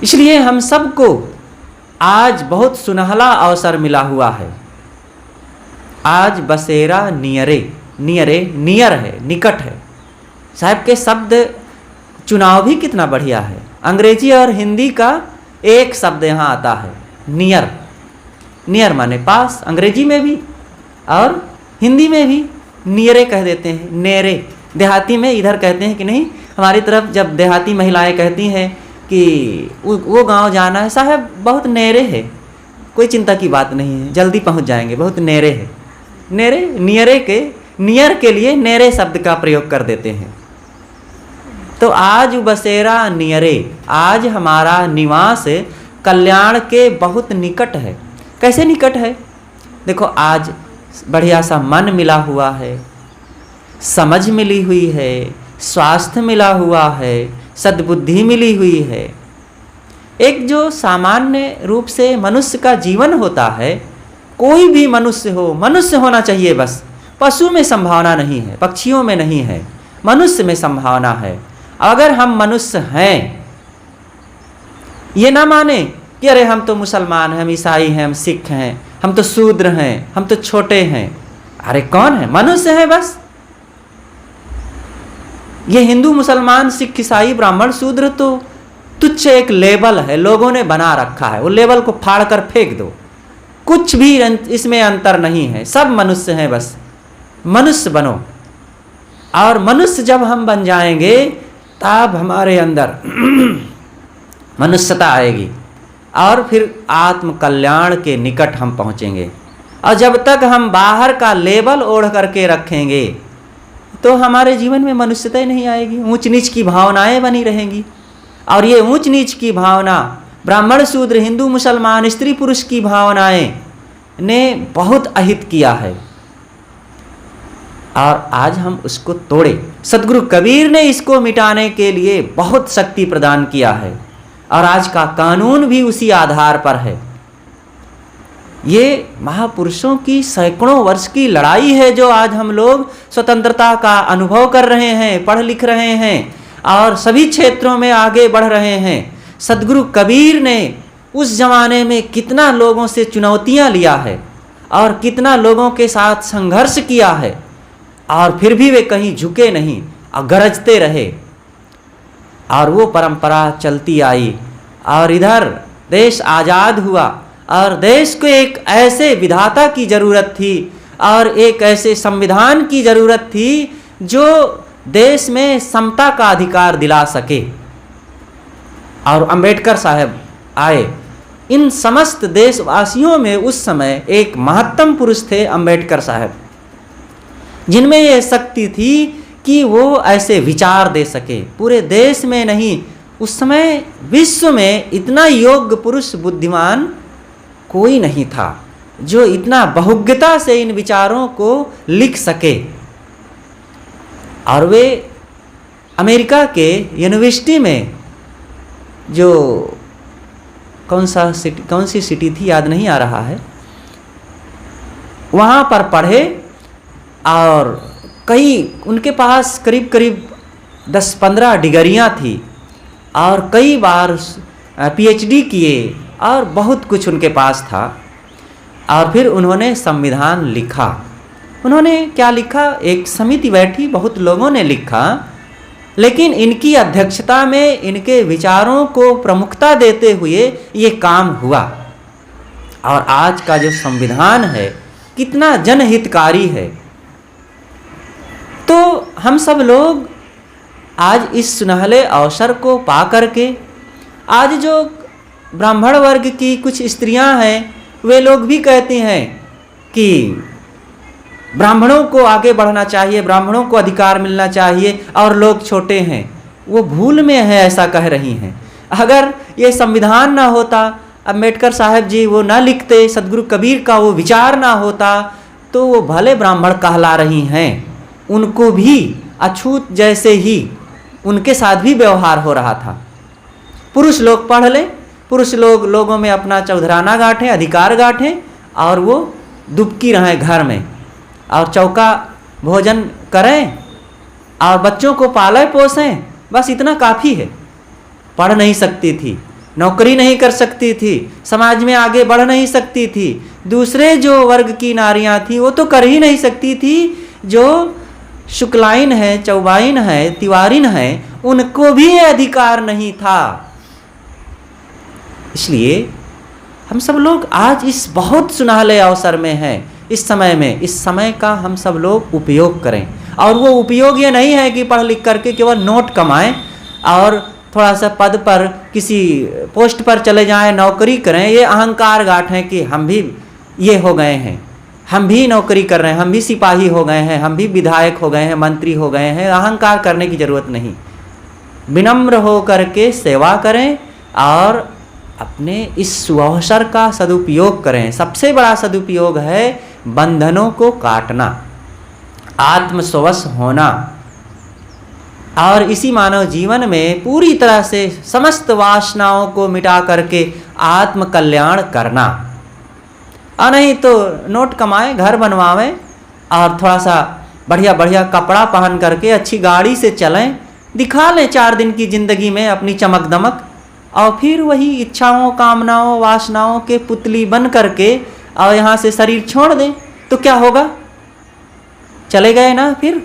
इसलिए हम सबको आज बहुत सुनहला अवसर मिला हुआ है। आज बसेरा नियरे, नियरे नियर है, निकट है। साहब के शब्द चुनाव भी कितना बढ़िया है। अंग्रेजी और हिंदी का एक शब्द यहाँ आता है, नियर। नियर माने पास, अंग्रेजी में भी और हिंदी में भी नियरे कह देते हैं, नेरे। देहाती में इधर कहते हैं कि नहीं, हमारी तरफ जब देहाती महिलाएं कहती हैं कि वो गांव जाना है, साहब बहुत नेरे है, कोई चिंता की बात नहीं है, जल्दी पहुंच जाएंगे, बहुत नेरे है। नेरे, नियरे के, नियर के लिए नेरे शब्द का प्रयोग कर देते हैं। तो आज बसेरा नियरे, आज हमारा निवास कल्याण के बहुत निकट है। कैसे निकट है? देखो, आज बढ़िया सा मन मिला हुआ है, समझ मिली हुई है, स्वास्थ्य मिला हुआ है, सद्बुद्धि मिली हुई है। एक जो सामान्य रूप से मनुष्य का जीवन होता है, कोई भी मनुष्य हो, मनुष्य होना चाहिए बस। पशु में संभावना नहीं है, पक्षियों में नहीं है, मनुष्य में संभावना है। अगर हम मनुष्य हैं, ये ना माने कि अरे हम तो मुसलमान हैं, हम ईसाई हैं, हम सिख हैं, हम तो शूद्र हैं, हम तो छोटे हैं। अरे कौन है? मनुष्य है बस। ये हिंदू, मुसलमान, सिख, ईसाई, ब्राह्मण, शूद्र तो तुच्छ एक लेबल है, लोगों ने बना रखा है। वो लेबल को फाड़ कर फेंक दो, कुछ भी इसमें अंतर नहीं है, सब मनुष्य हैं बस। मनुष्य बनो, और मनुष्य जब हम बन जाएंगे तब हमारे अंदर मनुष्यता आएगी और फिर आत्म कल्याण के निकट हम पहुंचेंगे। और जब तक हम बाहर का लेबल ओढ़ करके रखेंगे तो हमारे जीवन में मनुष्यता ही नहीं आएगी, ऊंच नीच की भावनाएं बनी रहेंगी। और ये ऊंच नीच की भावना, ब्राह्मण शूद्र, हिंदू मुसलमान, स्त्री पुरुष की भावनाएं ने बहुत अहित किया है, और आज हम उसको तोड़े। सदगुरु कबीर ने इसको मिटाने के लिए बहुत शक्ति प्रदान किया है, और आज का कानून भी उसी आधार पर है। ये महापुरुषों की सैकड़ों वर्ष की लड़ाई है जो आज हम लोग स्वतंत्रता का अनुभव कर रहे हैं, पढ़ लिख रहे हैं और सभी क्षेत्रों में आगे बढ़ रहे हैं। सदगुरु कबीर ने उस जमाने में कितना लोगों से चुनौतियां लिया है और कितना लोगों के साथ संघर्ष किया है, और फिर भी वे कहीं झुके नहीं और गरजते रहे, और वो परंपरा चलती आई। और इधर देश आज़ाद हुआ, और देश को एक ऐसे विधाता की ज़रूरत थी और एक ऐसे संविधान की ज़रूरत थी जो देश में समता का अधिकार दिला सके। और अंबेडकर साहब आए। इन समस्त देशवासियों में उस समय एक महत्तम पुरुष थे अंबेडकर साहब, जिनमें यह शक्ति थी कि वो ऐसे विचार दे सके। पूरे देश में नहीं, उस समय विश्व में इतना योग्य पुरुष, बुद्धिमान कोई नहीं था जो इतना बहुज्ञता से इन विचारों को लिख सके। और वे अमेरिका के यूनिवर्सिटी में, जो कौन सी सिटी थी याद नहीं आ रहा है, वहाँ पर पढ़े, और कई उनके पास करीब करीब 10-15 डिग्रियाँ थी, और कई बार पीएचडी किए, और बहुत कुछ उनके पास था। और फिर उन्होंने संविधान लिखा। उन्होंने क्या लिखा? एक समिति बैठी, बहुत लोगों ने लिखा, लेकिन इनकी अध्यक्षता में इनके विचारों को प्रमुखता देते हुए ये काम हुआ। और आज का जो संविधान है कितना जनहितकारी है। तो हम सब लोग आज इस सुनहले अवसर को पा करके, आज जो ब्राह्मण वर्ग की कुछ स्त्रियां हैं, वे लोग भी कहती हैं कि ब्राह्मणों को आगे बढ़ना चाहिए, ब्राह्मणों को अधिकार मिलना चाहिए, और लोग छोटे हैं। वो भूल में है, ऐसा कह रही हैं। अगर ये संविधान ना होता अम्बेडकर साहब जी वो ना लिखते, सदगुरु कबीर का वो विचार ना होता, तो वो भले ब्राह्मण कहला रही हैं, उनको भी अछूत जैसे ही उनके साथ भी व्यवहार हो रहा था। पुरुष लोग पढ़ लें, पुरुष लोगों में अपना चौधराना गांठें, अधिकार गांठें, और वो दुबकी रहें घर में, और चौका भोजन करें, और बच्चों को पालें पोसें, बस इतना काफ़ी है। पढ़ नहीं सकती थी, नौकरी नहीं कर सकती थी, समाज में आगे बढ़ नहीं सकती थी। दूसरे जो वर्ग की नारियां थी वो तो कर ही नहीं सकती थी, जो शुक्लाइन है, चौबाइन है, तिवारिन है, उनको भी अधिकार नहीं था। इसलिए हम सब लोग आज इस बहुत सुनहले अवसर में हैं, इस समय में, इस समय का हम सब लोग उपयोग करें। और वो उपयोग ये नहीं है कि पढ़ लिख करके केवल नोट कमाएं और थोड़ा सा पद पर किसी पोस्ट पर चले जाएं, नौकरी करें, ये अहंकार गांठें कि हम भी ये हो गए हैं, हम भी नौकरी कर रहे हैं, हम भी सिपाही हो गए हैं, हम भी विधायक हो गए हैं, मंत्री हो गए हैं। अहंकार करने की ज़रूरत नहीं। विनम्र हो करके सेवा करें और अपने इस सुअवसर का सदुपयोग करें। सबसे बड़ा सदुपयोग है बंधनों को काटना, आत्मस्वश होना, और इसी मानव जीवन में पूरी तरह से समस्त वासनाओं को मिटा करके आत्म कल्याण करना। और नहीं तो नोट कमाएं, घर बनवावें, और थोड़ा सा बढ़िया बढ़िया कपड़ा पहन करके अच्छी गाड़ी से चलें, दिखा लें 4 दिन की ज़िंदगी में अपनी चमक दमक, और फिर वही इच्छाओं, कामनाओं, वासनाओं के पुतली बन करके और यहाँ से शरीर छोड़ दें, तो क्या होगा? चले गए ना फिर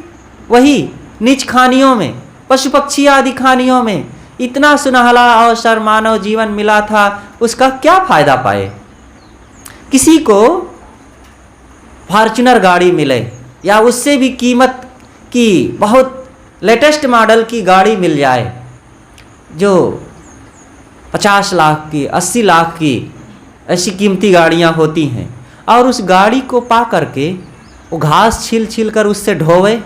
वही नीच खानियों में, पशु पक्षी आदि खानियों में। इतना सुनहला अवसर मानव जीवन मिला था, उसका क्या फायदा पाए? किसी को फॉर्च्यूनर गाड़ी मिले या उससे भी कीमत की बहुत लेटेस्ट मॉडल की गाड़ी मिल जाए, जो 50 लाख की, 80 लाख की ऐसी कीमती गाड़ियां होती हैं, और उस गाड़ी को पा करके वो घास छील छील कर उससे ढोवे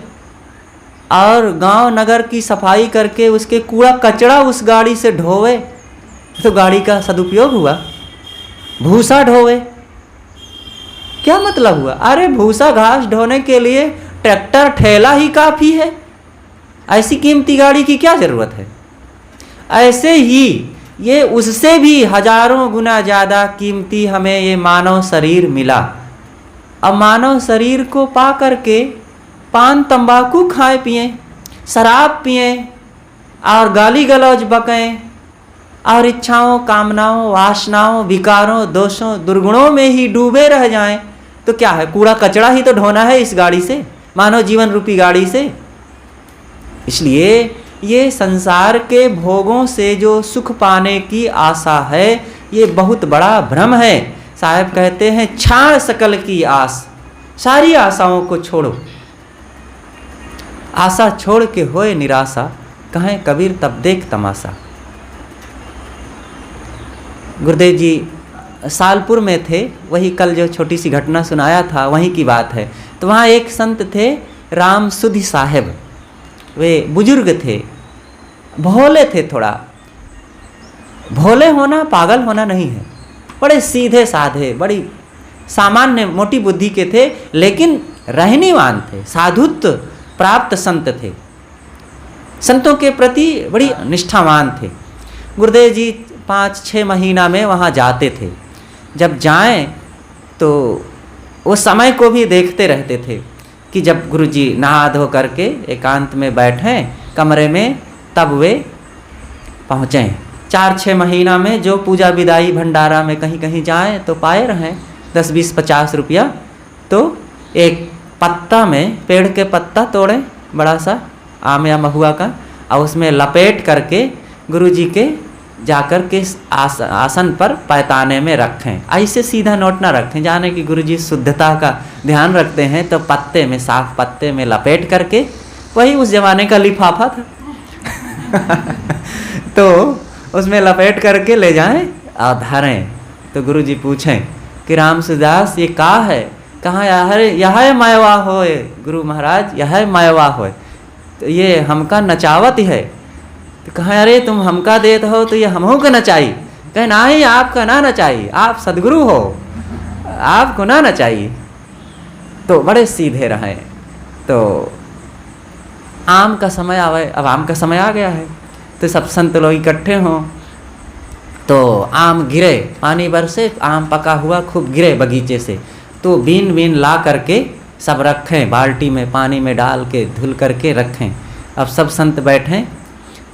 और गांव नगर की सफाई करके उसके कूड़ा कचरा उस गाड़ी से ढोवे, तो गाड़ी का सदुपयोग हुआ। भूसा ढोवे, क्या मतलब हुआ? अरे भूसा घास ढोने के लिए ट्रैक्टर ठेला ही काफ़ी है, ऐसी कीमती गाड़ी की क्या ज़रूरत है? ऐसे ही ये उससे भी हजारों गुना ज़्यादा कीमती हमें ये मानव शरीर मिला। अब मानव शरीर को पा करके पान तंबाकू खाए पिएं, शराब पिएं और गाली गलौज बकें और इच्छाओं, कामनाओं, वासनाओं, विकारों, दोषों, दुर्गुणों में ही डूबे रह जाएं, तो क्या है? कूड़ा कचरा ही तो ढोना है इस गाड़ी से, मानव जीवन रूपी गाड़ी से। इसलिए ये संसार के भोगों से जो सुख पाने की आशा है, ये बहुत बड़ा भ्रम है। साहब कहते हैं छाड़ सकल की आस, सारी आशाओं को छोड़ो, आशा छोड़ के होए निराशा, कहें कबीर तब देख तमाशा। गुरुदेव जी सालपुर में थे, वही कल जो छोटी सी घटना सुनाया था वहीं की बात है। तो वहाँ एक संत थे राम सुधि साहेब, वे बुजुर्ग थे, भोले थे। थोड़ा भोले होना पागल होना नहीं है, बड़े सीधे साधे, बड़ी सामान्य मोटी बुद्धि के थे, लेकिन रहनीवान थे, साधुत्व प्राप्त संत थे, संतों के प्रति बड़ी निष्ठावान थे। गुरुदेव जी 5-6 महीना में वहाँ जाते थे। जब जाएं तो वो समय को भी देखते रहते थे कि जब गुरुजी नहा धो करके एकांत में बैठें कमरे में, तब वे पहुँचें। 4-6 महीना में जो पूजा विदाई भंडारा में कहीं कहीं जाएं तो पाए रहें 10-20-50 रुपया। तो एक पत्ता में, पेड़ के पत्ता तोड़ें बड़ा सा आम या महुआ का, और उसमें लपेट करके गुरुजी के जाकर के आसन पर पैताने में रखें। ऐसे सीधा नोट ना रखें, जाने कि गुरुजी शुद्धता का ध्यान रखते हैं, तो पत्ते में, साफ पत्ते में लपेट करके, वही उस जमाने का लिफाफा था तो उसमें लपेट करके ले जाएं और धरें। तो गुरुजी पूछें कि रामसुदास ये का है? कहाँ? यह मायवा होए गुरु महाराज, यह मायवा होए, तो ये हमका नचावत है। तो कहा अरे तुम हमका देत हो तो ये हमहू का नचाई। कहे नहीं, आपका ना चाहिए, आप सदगुरु हो, आपको ना चाहिए। तो बड़े सीधे रहे। तो आम का समय आवे, अब आम का समय आ गया है, तो सब संत लोग इकट्ठे हों, तो आम गिरे, पानी बरसे, आम पका हुआ खूब गिरे बगीचे से, तो बीन बीन ला करके सब रखें, बाल्टी में पानी में डाल के धुल करके रखें। अब सब संत बैठें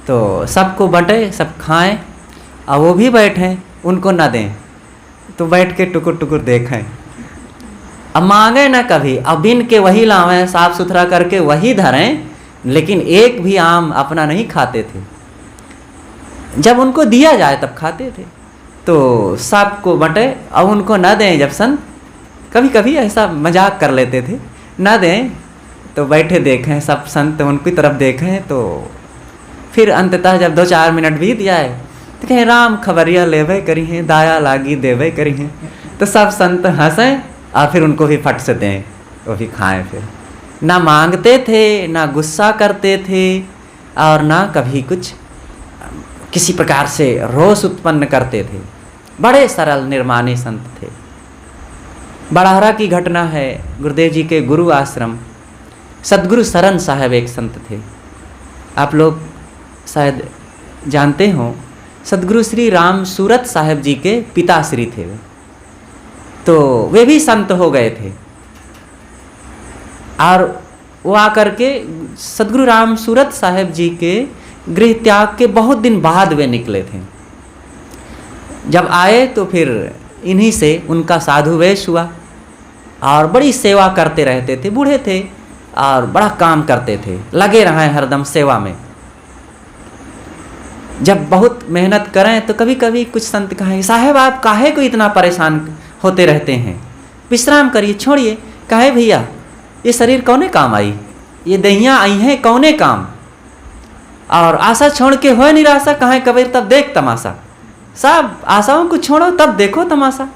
तो सबको बंटे, सब खाएं, और वो भी बैठें, उनको ना दें, तो बैठ के टुकुर टुकुर देखें। अब मांगे ना कभी, अब बिन के वही लावें, साफ सुथरा करके वही धरें, लेकिन एक भी आम अपना नहीं खाते थे। जब उनको दिया जाए तब खाते थे। तो सबको बंटे और उनको न दें। जब संत कभी कभी ऐसा मजाक कर लेते थे, न दें तो बैठे देखें, सब संत उनकी तरफ देखें। तो फिर अंततः जब 2-4 मिनट बीत जाए तो कहें राम खबरिया लेवे करी हैं, दाया लागी देवे करी हैं। तो सब संत हंसें और फिर उनको भी फट से दें, वो भी खाएं। फिर ना मांगते थे, ना गुस्सा करते थे, और ना कभी कुछ किसी प्रकार से रोष उत्पन्न करते थे। बड़े सरल निर्माणी संत थे। बड़हरा की घटना है, गुरुदेव जी के गुरु आश्रम सदगुरु सरन साहब एक संत थे, आप लोग शायद जानते हो। सदगुरु श्री राम सूरत साहब जी के पिताश्री थे वे, तो वे भी संत हो गए थे। और वो आकर के सदगुरु राम सूरत साहब जी के गृह त्याग के बहुत दिन बाद वे निकले थे। जब आए तो फिर इन्हीं से उनका साधु वेश हुआ, और बड़ी सेवा करते रहते थे। बूढ़े थे और बड़ा काम करते थे, लगे रहे हरदम सेवा में। जब बहुत मेहनत करें तो कभी कभी कुछ संत कहें, साहब आप काहे को इतना परेशान होते रहते हैं, विश्राम करिए, छोड़िए। कहे भैया ये शरीर कौने काम आई, ये दहियाँ आई हैं कौने काम, और आशा छोड़ के हो निराशा, कहें कबीर तब देख तमाशा। सब आशाओं को छोड़ो तब देखो तमाशा।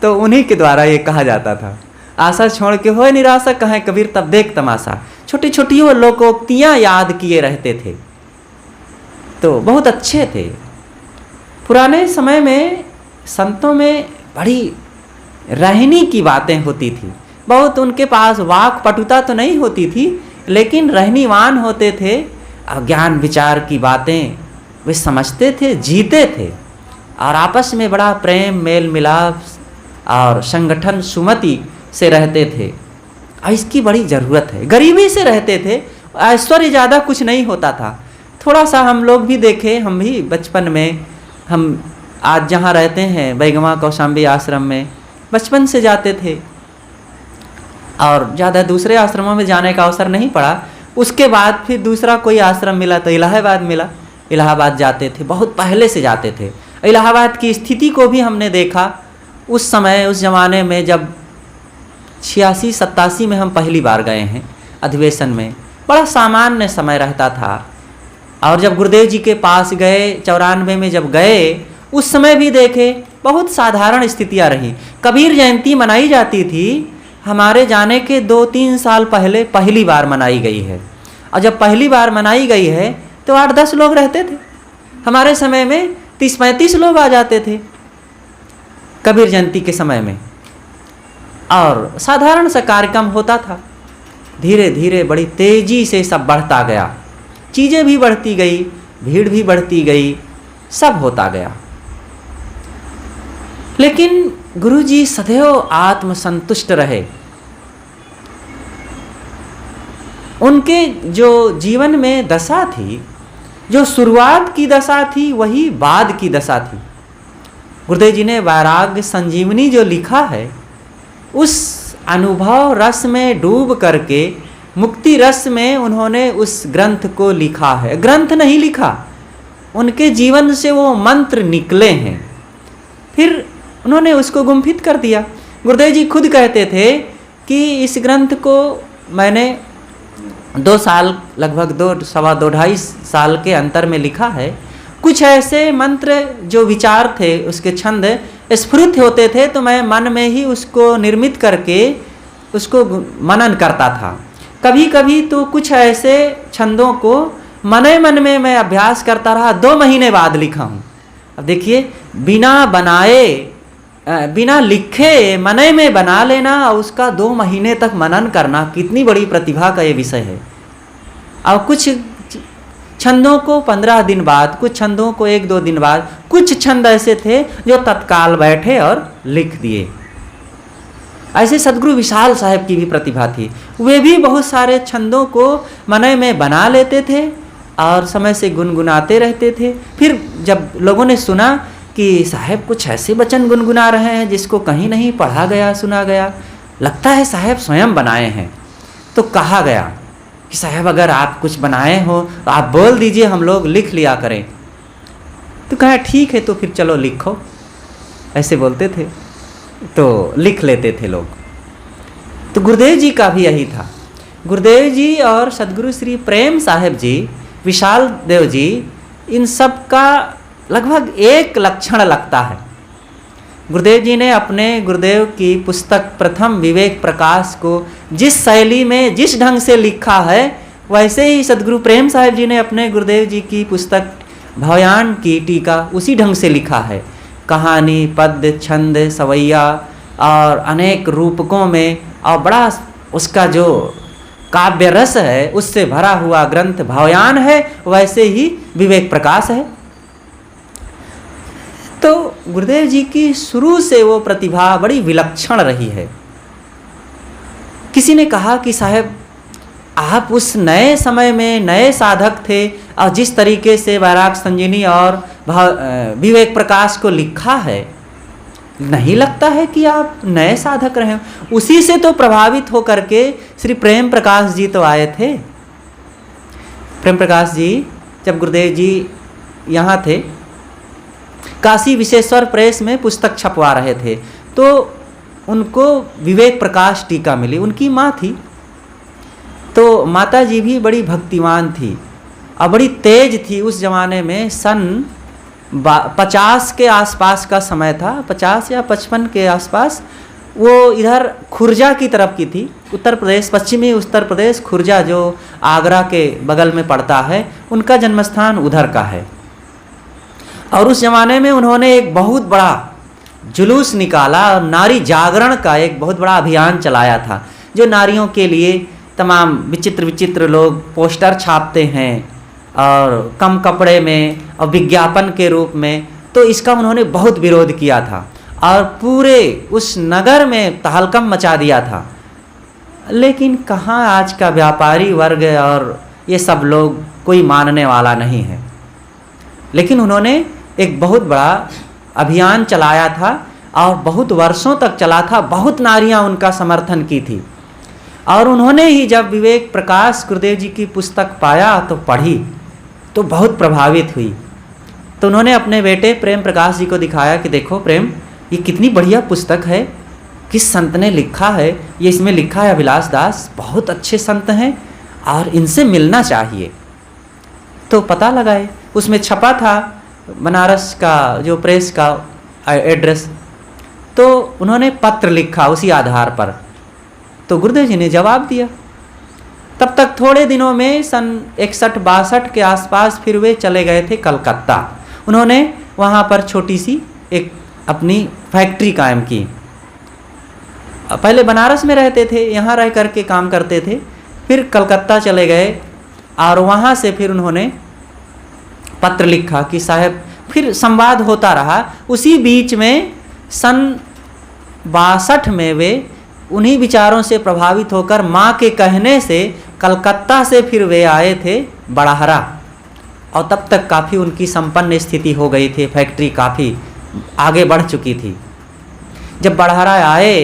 तो उन्हीं के द्वारा ये कहा जाता था, आशा छोड़ के हो निराशा, कहें कबीर तब देख तमाशा। छोटी छोटी वो लोकोक्तियाँ याद किए रहते थे, तो बहुत अच्छे थे। पुराने समय में संतों में बड़ी रहनी की बातें होती थी, बहुत उनके पास वाक पटुता तो नहीं होती थी, लेकिन रहनीवान होते थे। ज्ञान विचार की बातें वे समझते थे, जीते थे, और आपस में बड़ा प्रेम मेल मिलाप और संगठन सुमति से रहते थे। और इसकी बड़ी ज़रूरत है। गरीबी से रहते थे, ऐश्वर्य ज़्यादा कुछ नहीं होता था। थोड़ा सा हम लोग भी देखे, हम भी बचपन में, हम आज जहाँ रहते हैं बैगमा कौशाम्बी आश्रम में बचपन से जाते थे, और ज़्यादा दूसरे आश्रमों में जाने का अवसर नहीं पड़ा। उसके बाद फिर दूसरा कोई आश्रम मिला तो इलाहाबाद मिला, इलाहाबाद जाते थे, बहुत पहले से जाते थे। इलाहाबाद की स्थिति को भी हमने देखा उस समय, उस ज़माने में जब 86-87 में हम पहली बार गए हैं अधिवेशन में, बड़ा सामान्य समय रहता था। और जब गुरुदेव जी के पास गए 94 में जब गए, उस समय भी देखे बहुत साधारण स्थितियाँ रही। कबीर जयंती मनाई जाती थी, हमारे जाने के 2-3 साल पहले पहली बार मनाई गई है। और जब पहली बार मनाई गई है तो 8-10 लोग रहते थे। हमारे समय में 30-35 लोग आ जाते थे कबीर जयंती के समय में, और साधारण सा कार्यक्रम होता था। धीरे धीरे बड़ी तेजी से सब बढ़ता गया, चीज़ें भी बढ़ती गई, भीड़ भी बढ़ती गई, सब होता गया। लेकिन गुरुजी सदैव आत्मसंतुष्ट रहे। उनके जो जीवन में दशा थी, जो शुरुआत की दशा थी, वही बाद की दशा थी। गुरुदेव जी ने वैराग्य संजीवनी जो लिखा है, उस अनुभव रस में डूब करके मुक्ति रस में उन्होंने उस ग्रंथ को लिखा है। ग्रंथ नहीं लिखा, उनके जीवन से वो मंत्र निकले हैं, फिर उन्होंने उसको गुम्फित कर दिया। गुरुदेव जी खुद कहते थे कि इस ग्रंथ को मैंने 2 साल, लगभग 2-2.5 साल के अंतर में लिखा है। कुछ ऐसे मंत्र जो विचार थे, उसके छंद स्फुरित होते थे, तो मैं मन में ही उसको निर्मित करके उसको मनन करता था। कभी कभी तो कुछ ऐसे छंदों को मन में मैं अभ्यास करता रहा, 2 महीने बाद लिखा हूँ। अब देखिए बिना बनाए बिना लिखे मने में बना लेना और उसका 2 महीने तक मनन करना कितनी बड़ी प्रतिभा का ये विषय है। अब कुछ छंदों को 15 दिन बाद, कुछ छंदों को 1-2 दिन बाद, कुछ छंद ऐसे थे जो तत्काल बैठे और लिख दिए। ऐसे सदगुरु विशाल साहब की भी प्रतिभा थी। वे भी बहुत सारे छंदों को मन में बना लेते थे और समय से गुनगुनाते रहते थे। फिर जब लोगों ने सुना कि साहब कुछ ऐसे वचन गुनगुना रहे हैं जिसको कहीं नहीं पढ़ा गया, सुना गया, लगता है साहब स्वयं बनाए हैं, तो कहा गया कि साहब अगर आप कुछ बनाए हो तो आप बोल दीजिए, हम लोग लिख लिया करें। तो कहा ठीक है, तो फिर चलो लिखो, ऐसे बोलते थे तो लिख लेते थे लोग। तो गुरुदेव जी का भी यही था। गुरुदेव जी और सदगुरु श्री प्रेम साहब जी, विशाल देव जी, इन सब का लगभग एक लक्षण लगता है। गुरुदेव जी ने अपने गुरुदेव की पुस्तक प्रथम विवेक प्रकाश को जिस शैली में, जिस ढंग से लिखा है, वैसे ही सदगुरु प्रेम साहब जी ने अपने गुरुदेव जी की पुस्तक भवयान की टीका उसी ढंग से लिखा है। कहानी, पद्य, छंद, सवैया और अनेक रूपकों में, और बड़ा उसका जो काव्य रस है उससे भरा हुआ ग्रंथ भवयान है, वैसे ही विवेक प्रकाश है। तो गुरुदेव जी की शुरू से वो प्रतिभा बड़ी विलक्षण रही है। किसी ने कहा कि साहब आप उस नए समय में नए साधक थे और जिस तरीके से वैराग संजीवनी और विवेक प्रकाश को लिखा है, नहीं लगता है कि आप नए साधक रहे। उसी से तो प्रभावित होकर के श्री प्रेम प्रकाश जी तो आए थे। प्रेम प्रकाश जी जब गुरुदेव जी यहाँ थे, काशी विश्वेश्वर प्रेस में पुस्तक छपवा रहे थे, तो उनको विवेक प्रकाश टीका मिली। उनकी माँ थी, तो माता जी भी बड़ी भक्तिमान थी और बड़ी तेज थी। उस जमाने में सन 50 के आसपास का समय था, 50 या 55 के आसपास। वो इधर खुर्जा की तरफ की थी, उत्तर प्रदेश, पश्चिमी उत्तर प्रदेश, खुर्जा जो आगरा के बगल में पड़ता है, उनका जन्मस्थान उधर का है। और उस ज़माने में उन्होंने एक बहुत बड़ा जुलूस निकाला और नारी जागरण का एक बहुत बड़ा अभियान चलाया था, जो नारियों के लिए तमाम विचित्र विचित्र लोग पोस्टर छापते हैं और कम कपड़े में और विज्ञापन के रूप में। तो इसका उन्होंने बहुत विरोध किया था और पूरे उस नगर में तहलकम मचा दिया था। लेकिन कहाँ आज का व्यापारी वर्ग और ये सब लोग कोई मानने वाला नहीं है। लेकिन उन्होंने एक बहुत बड़ा अभियान चलाया था और बहुत वर्षों तक चला था। बहुत नारियां उनका समर्थन की थी। और उन्होंने ही जब विवेक प्रकाश गुरुदेव जी की पुस्तक पाया तो पढ़ी तो बहुत प्रभावित हुई। तो उन्होंने अपने बेटे प्रेम प्रकाश जी को दिखाया कि देखो प्रेम, ये कितनी बढ़िया पुस्तक है, किस संत ने लिखा है, ये इसमें लिखा है अभिलाष दास, बहुत अच्छे संत हैं और इनसे मिलना चाहिए। तो पता लगाए, उसमें छपा था बनारस का जो प्रेस का एड्रेस। तो उन्होंने पत्र लिखा उसी आधार पर। तो गुरुदेव जी ने जवाब दिया। तब तक थोड़े दिनों में सन 61-62 के आसपास फिर वे चले गए थे कलकत्ता। उन्होंने वहाँ पर छोटी सी एक अपनी फैक्ट्री कायम की। पहले बनारस में रहते थे, यहाँ रह कर के काम करते थे, फिर कलकत्ता चले गए और वहाँ से फिर उन्होंने पत्र लिखा कि साहब, फिर संवाद होता रहा। उसी बीच में सन 62 में वे उन्हीं विचारों से प्रभावित होकर माँ के कहने से कलकत्ता से फिर वे आए थे बड़हरा। और तब तक काफ़ी उनकी संपन्न स्थिति हो गई थी, फैक्ट्री काफ़ी आगे बढ़ चुकी थी। जब बड़हरा आए,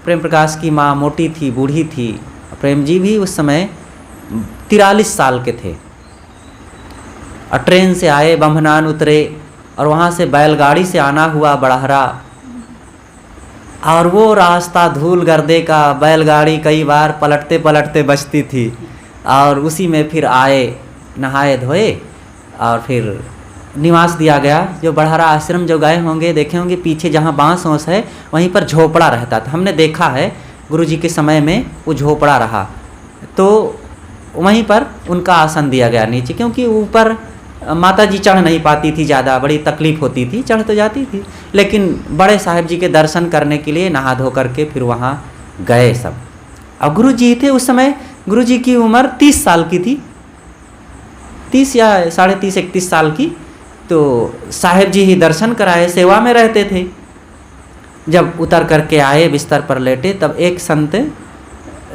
प्रेम प्रकाश की माँ मोटी थी, बूढ़ी थी। प्रेम जी भी उस समय 43 साल के थे। और ट्रेन से आए, बम्हनान उतरे और वहाँ से बैलगाड़ी से आना हुआ बड़हरा। और वो रास्ता धूल गर्दे का, बैलगाड़ी कई बार पलटते पलटते बचती थी। और उसी में फिर आए, नहाए धोए और फिर निवास दिया गया। जो बड़हरा आश्रम जो गए होंगे, देखे होंगे पीछे जहाँ बांस ओस है वहीं पर झोपड़ा रहता था। हमने देखा है गुरुजी के समय में वो झोपड़ा रहा। तो वहीं पर उनका आसन दिया गया नीचे, क्योंकि ऊपर माता जी चढ़ नहीं पाती थी, ज़्यादा बड़ी तकलीफ़ होती थी, चढ़ तो जाती थी, लेकिन बड़े साहब जी के दर्शन करने के लिए नहा धो करके फिर वहाँ गए सब। अब गुरु जी थे उस समय, गुरु जी की उम्र 30 साल की थी, 30 या 30.5 31 साल की। तो साहेब जी ही दर्शन कराए, सेवा में रहते थे। जब उतर करके आए, बिस्तर पर लेटे, तब एक संत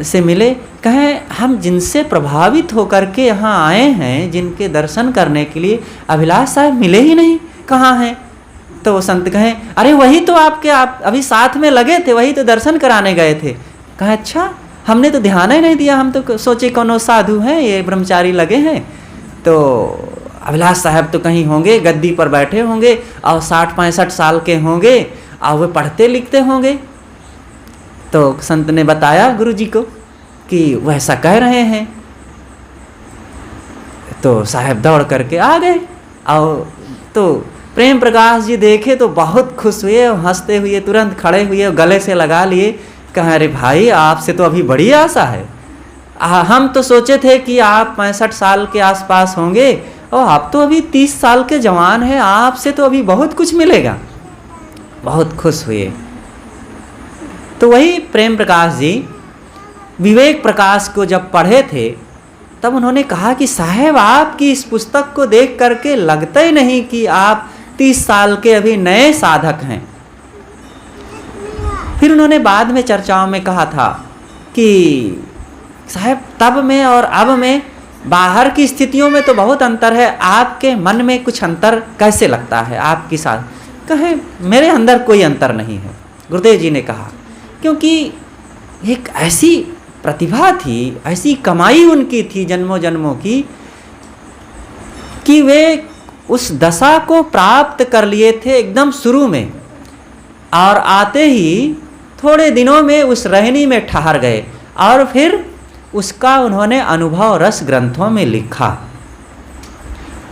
से मिले, कहें हम जिनसे प्रभावित होकर के यहाँ आए हैं, जिनके दर्शन करने के लिए, अभिलाष साहब मिले ही नहीं, कहाँ हैं? तो वो संत कहें, अरे वही तो आप अभी साथ में लगे थे, वही तो दर्शन कराने गए थे। कहें अच्छा, हमने तो ध्यान ही नहीं दिया, हम तो सोचे कौन साधु हैं, ये ब्रह्मचारी लगे हैं। तो अभिलाष साहब तो कहीं होंगे, गद्दी पर बैठे होंगे और 60-65 साल के होंगे और वे पढ़ते लिखते होंगे। तो संत ने बताया गुरु जी को कि वैसा कह रहे हैं। तो साहब दौड़ करके आ गए और तो प्रेम प्रकाश जी देखे तो बहुत खुश हुए और हंसते हुए तुरंत खड़े हुए और गले से लगा लिए। कहा, अरे भाई आपसे तो अभी बड़ी आशा है, हम तो सोचे थे कि आप 65 साल के आसपास होंगे और आप तो अभी 30 साल के जवान हैं, आपसे तो अभी बहुत कुछ मिलेगा। बहुत खुश हुए। तो वही प्रेम प्रकाश जी विवेक प्रकाश को जब पढ़े थे तब उन्होंने कहा कि साहब आपकी इस पुस्तक को देख करके लगता ही नहीं कि आप 30 साल के अभी नए साधक हैं। फिर उन्होंने बाद में चर्चाओं में कहा था कि साहब तब में और अब में बाहर की स्थितियों में तो बहुत अंतर है, आपके मन में कुछ अंतर कैसे लगता है आपकी साथ? कहे मेरे अंदर कोई अंतर नहीं है, गुरुदेव जी ने कहा, क्योंकि एक ऐसी प्रतिभा थी, ऐसी कमाई उनकी थी जन्मों जन्मों की कि वे उस दशा को प्राप्त कर लिए थे एकदम शुरू में, और आते ही थोड़े दिनों में उस रहनी में ठहर गए और फिर उसका उन्होंने अनुभव रस ग्रंथों में लिखा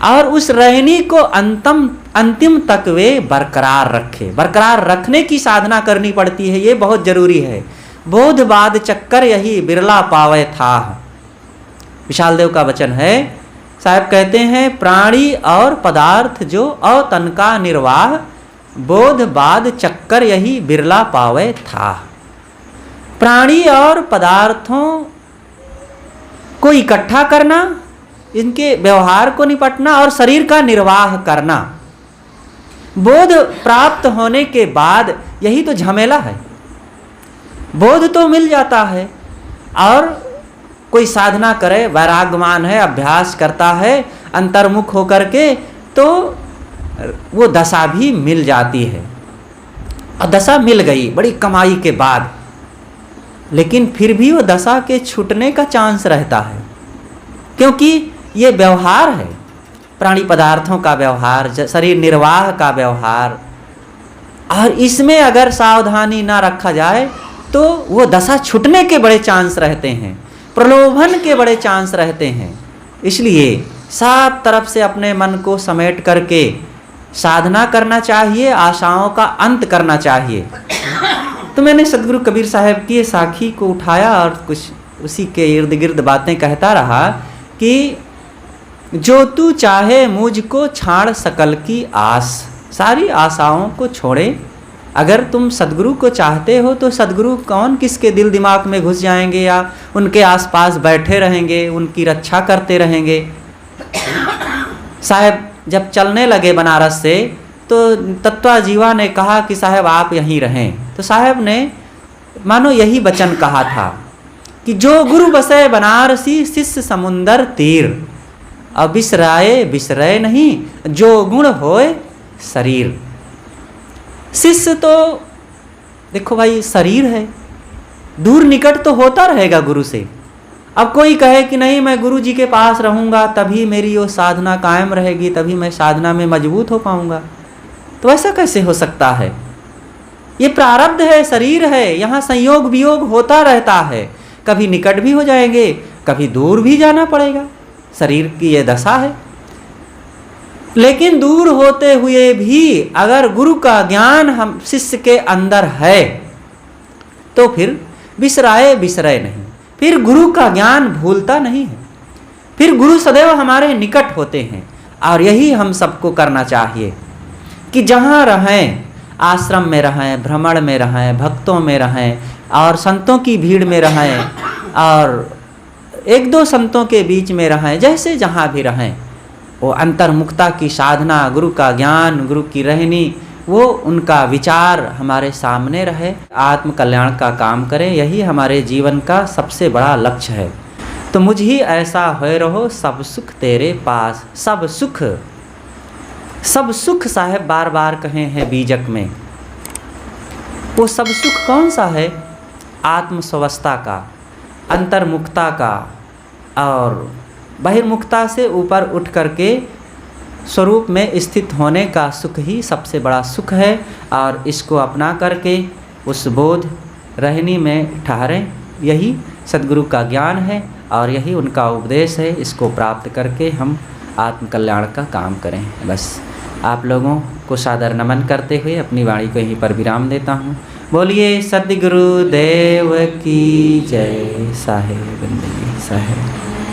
और उस रहनी को अंतिम तक वे बरकरार रखे। बरकरार रखने की साधना करनी पड़ती है, ये बहुत जरूरी है। बोध बाद चक्कर यही बिरला पावे था, विशाल देव का वचन है। साहब कहते हैं प्राणी और पदार्थ जो अतन का निर्वाह, बोध बाद चक्कर यही बिरला पावे था। प्राणी और पदार्थों को इकट्ठा करना, इनके व्यवहार को निपटना और शरीर का निर्वाह करना, बोध प्राप्त होने के बाद यही तो झमेला है। बोध तो मिल जाता है और कोई साधना करे, वैराग्यवान है, अभ्यास करता है अंतर्मुख होकर के, तो वो दशा भी मिल जाती है। और दशा मिल गई बड़ी कमाई के बाद, लेकिन फिर भी वो दशा के छूटने का चांस रहता है, क्योंकि ये व्यवहार है, प्राणी पदार्थों का व्यवहार, शरीर निर्वाह का व्यवहार, और इसमें अगर सावधानी ना रखा जाए तो वो दशा छूटने के बड़े चांस रहते हैं, प्रलोभन के बड़े चांस रहते हैं। इसलिए सब तरफ से अपने मन को समेट करके साधना करना चाहिए, आशाओं का अंत करना चाहिए। तो मैंने सदगुरु कबीर साहब की साखी को उठाया और कुछ उसी के इर्द गिर्द बातें कहता रहा कि जो तू चाहे मुझको छाड़ सकल की आस, सारी आशाओं को छोड़े। अगर तुम सदगुरु को चाहते हो तो सदगुरु कौन किसके दिल दिमाग में घुस जाएंगे या उनके आसपास बैठे रहेंगे, उनकी रक्षा करते रहेंगे। साहब जब चलने लगे बनारस से तो तत्वा जीवा ने कहा कि साहब आप यहीं रहें। तो साहब ने मानो यही वचन कहा था कि जो गुरु बसे बनारसी शिष्य समुंदर तीर, अब बिसराए बिसरे नहीं जो गुण होए शरीर। शिष्य तो देखो भाई शरीर है, दूर निकट तो होता रहेगा गुरु से। अब कोई कहे कि नहीं मैं गुरु जी के पास रहूँगा तभी मेरी वो साधना कायम रहेगी, तभी मैं साधना में मजबूत हो पाऊँगा, तो ऐसा कैसे हो सकता है? ये प्रारब्ध है, शरीर है, यहाँ संयोग वियोग होता रहता है, कभी निकट भी हो जाएंगे, कभी दूर भी जाना पड़ेगा, शरीर की ये दशा है। लेकिन दूर होते हुए भी अगर गुरु का ज्ञान हम शिष्य के अंदर है तो फिर बिसराए बिसरे नहीं, फिर गुरु का ज्ञान भूलता नहीं है, फिर गुरु सदैव हमारे निकट होते हैं। और यही हम सबको करना चाहिए कि जहाँ रहें, आश्रम में रहें, भ्रमण में रहें, भक्तों में रहें और संतों की भीड़ में रहें और एक दो संतों के बीच में रहें, जैसे जहाँ भी रहें, वो अंतर्मुखता की साधना, गुरु का ज्ञान, गुरु की रहनी, वो उनका विचार हमारे सामने रहे, आत्म कल्याण का काम करें, यही हमारे जीवन का सबसे बड़ा लक्ष्य है। तो मुझ ही ऐसा होए रहो, सब सुख तेरे पास। सब सुख, सब सुख साहब बार बार कहे हैं बीजक में। वो सब सुख कौन सा है? आत्म स्वस्थता का, अंतर्मुखता का और बहिर्मुखता से ऊपर उठ करके स्वरूप में स्थित होने का सुख ही सबसे बड़ा सुख है। और इसको अपना करके उस बोध रहनी में ठहरें, यही सद्गुरु का ज्ञान है और यही उनका उपदेश है। इसको प्राप्त करके हम आत्म कल्याण का काम करें। बस आप लोगों को सादर नमन करते हुए अपनी वाणी को यहीं पर विराम देता हूँ। बोलिए सद्गुरु देव की जय। साहेब साहेब।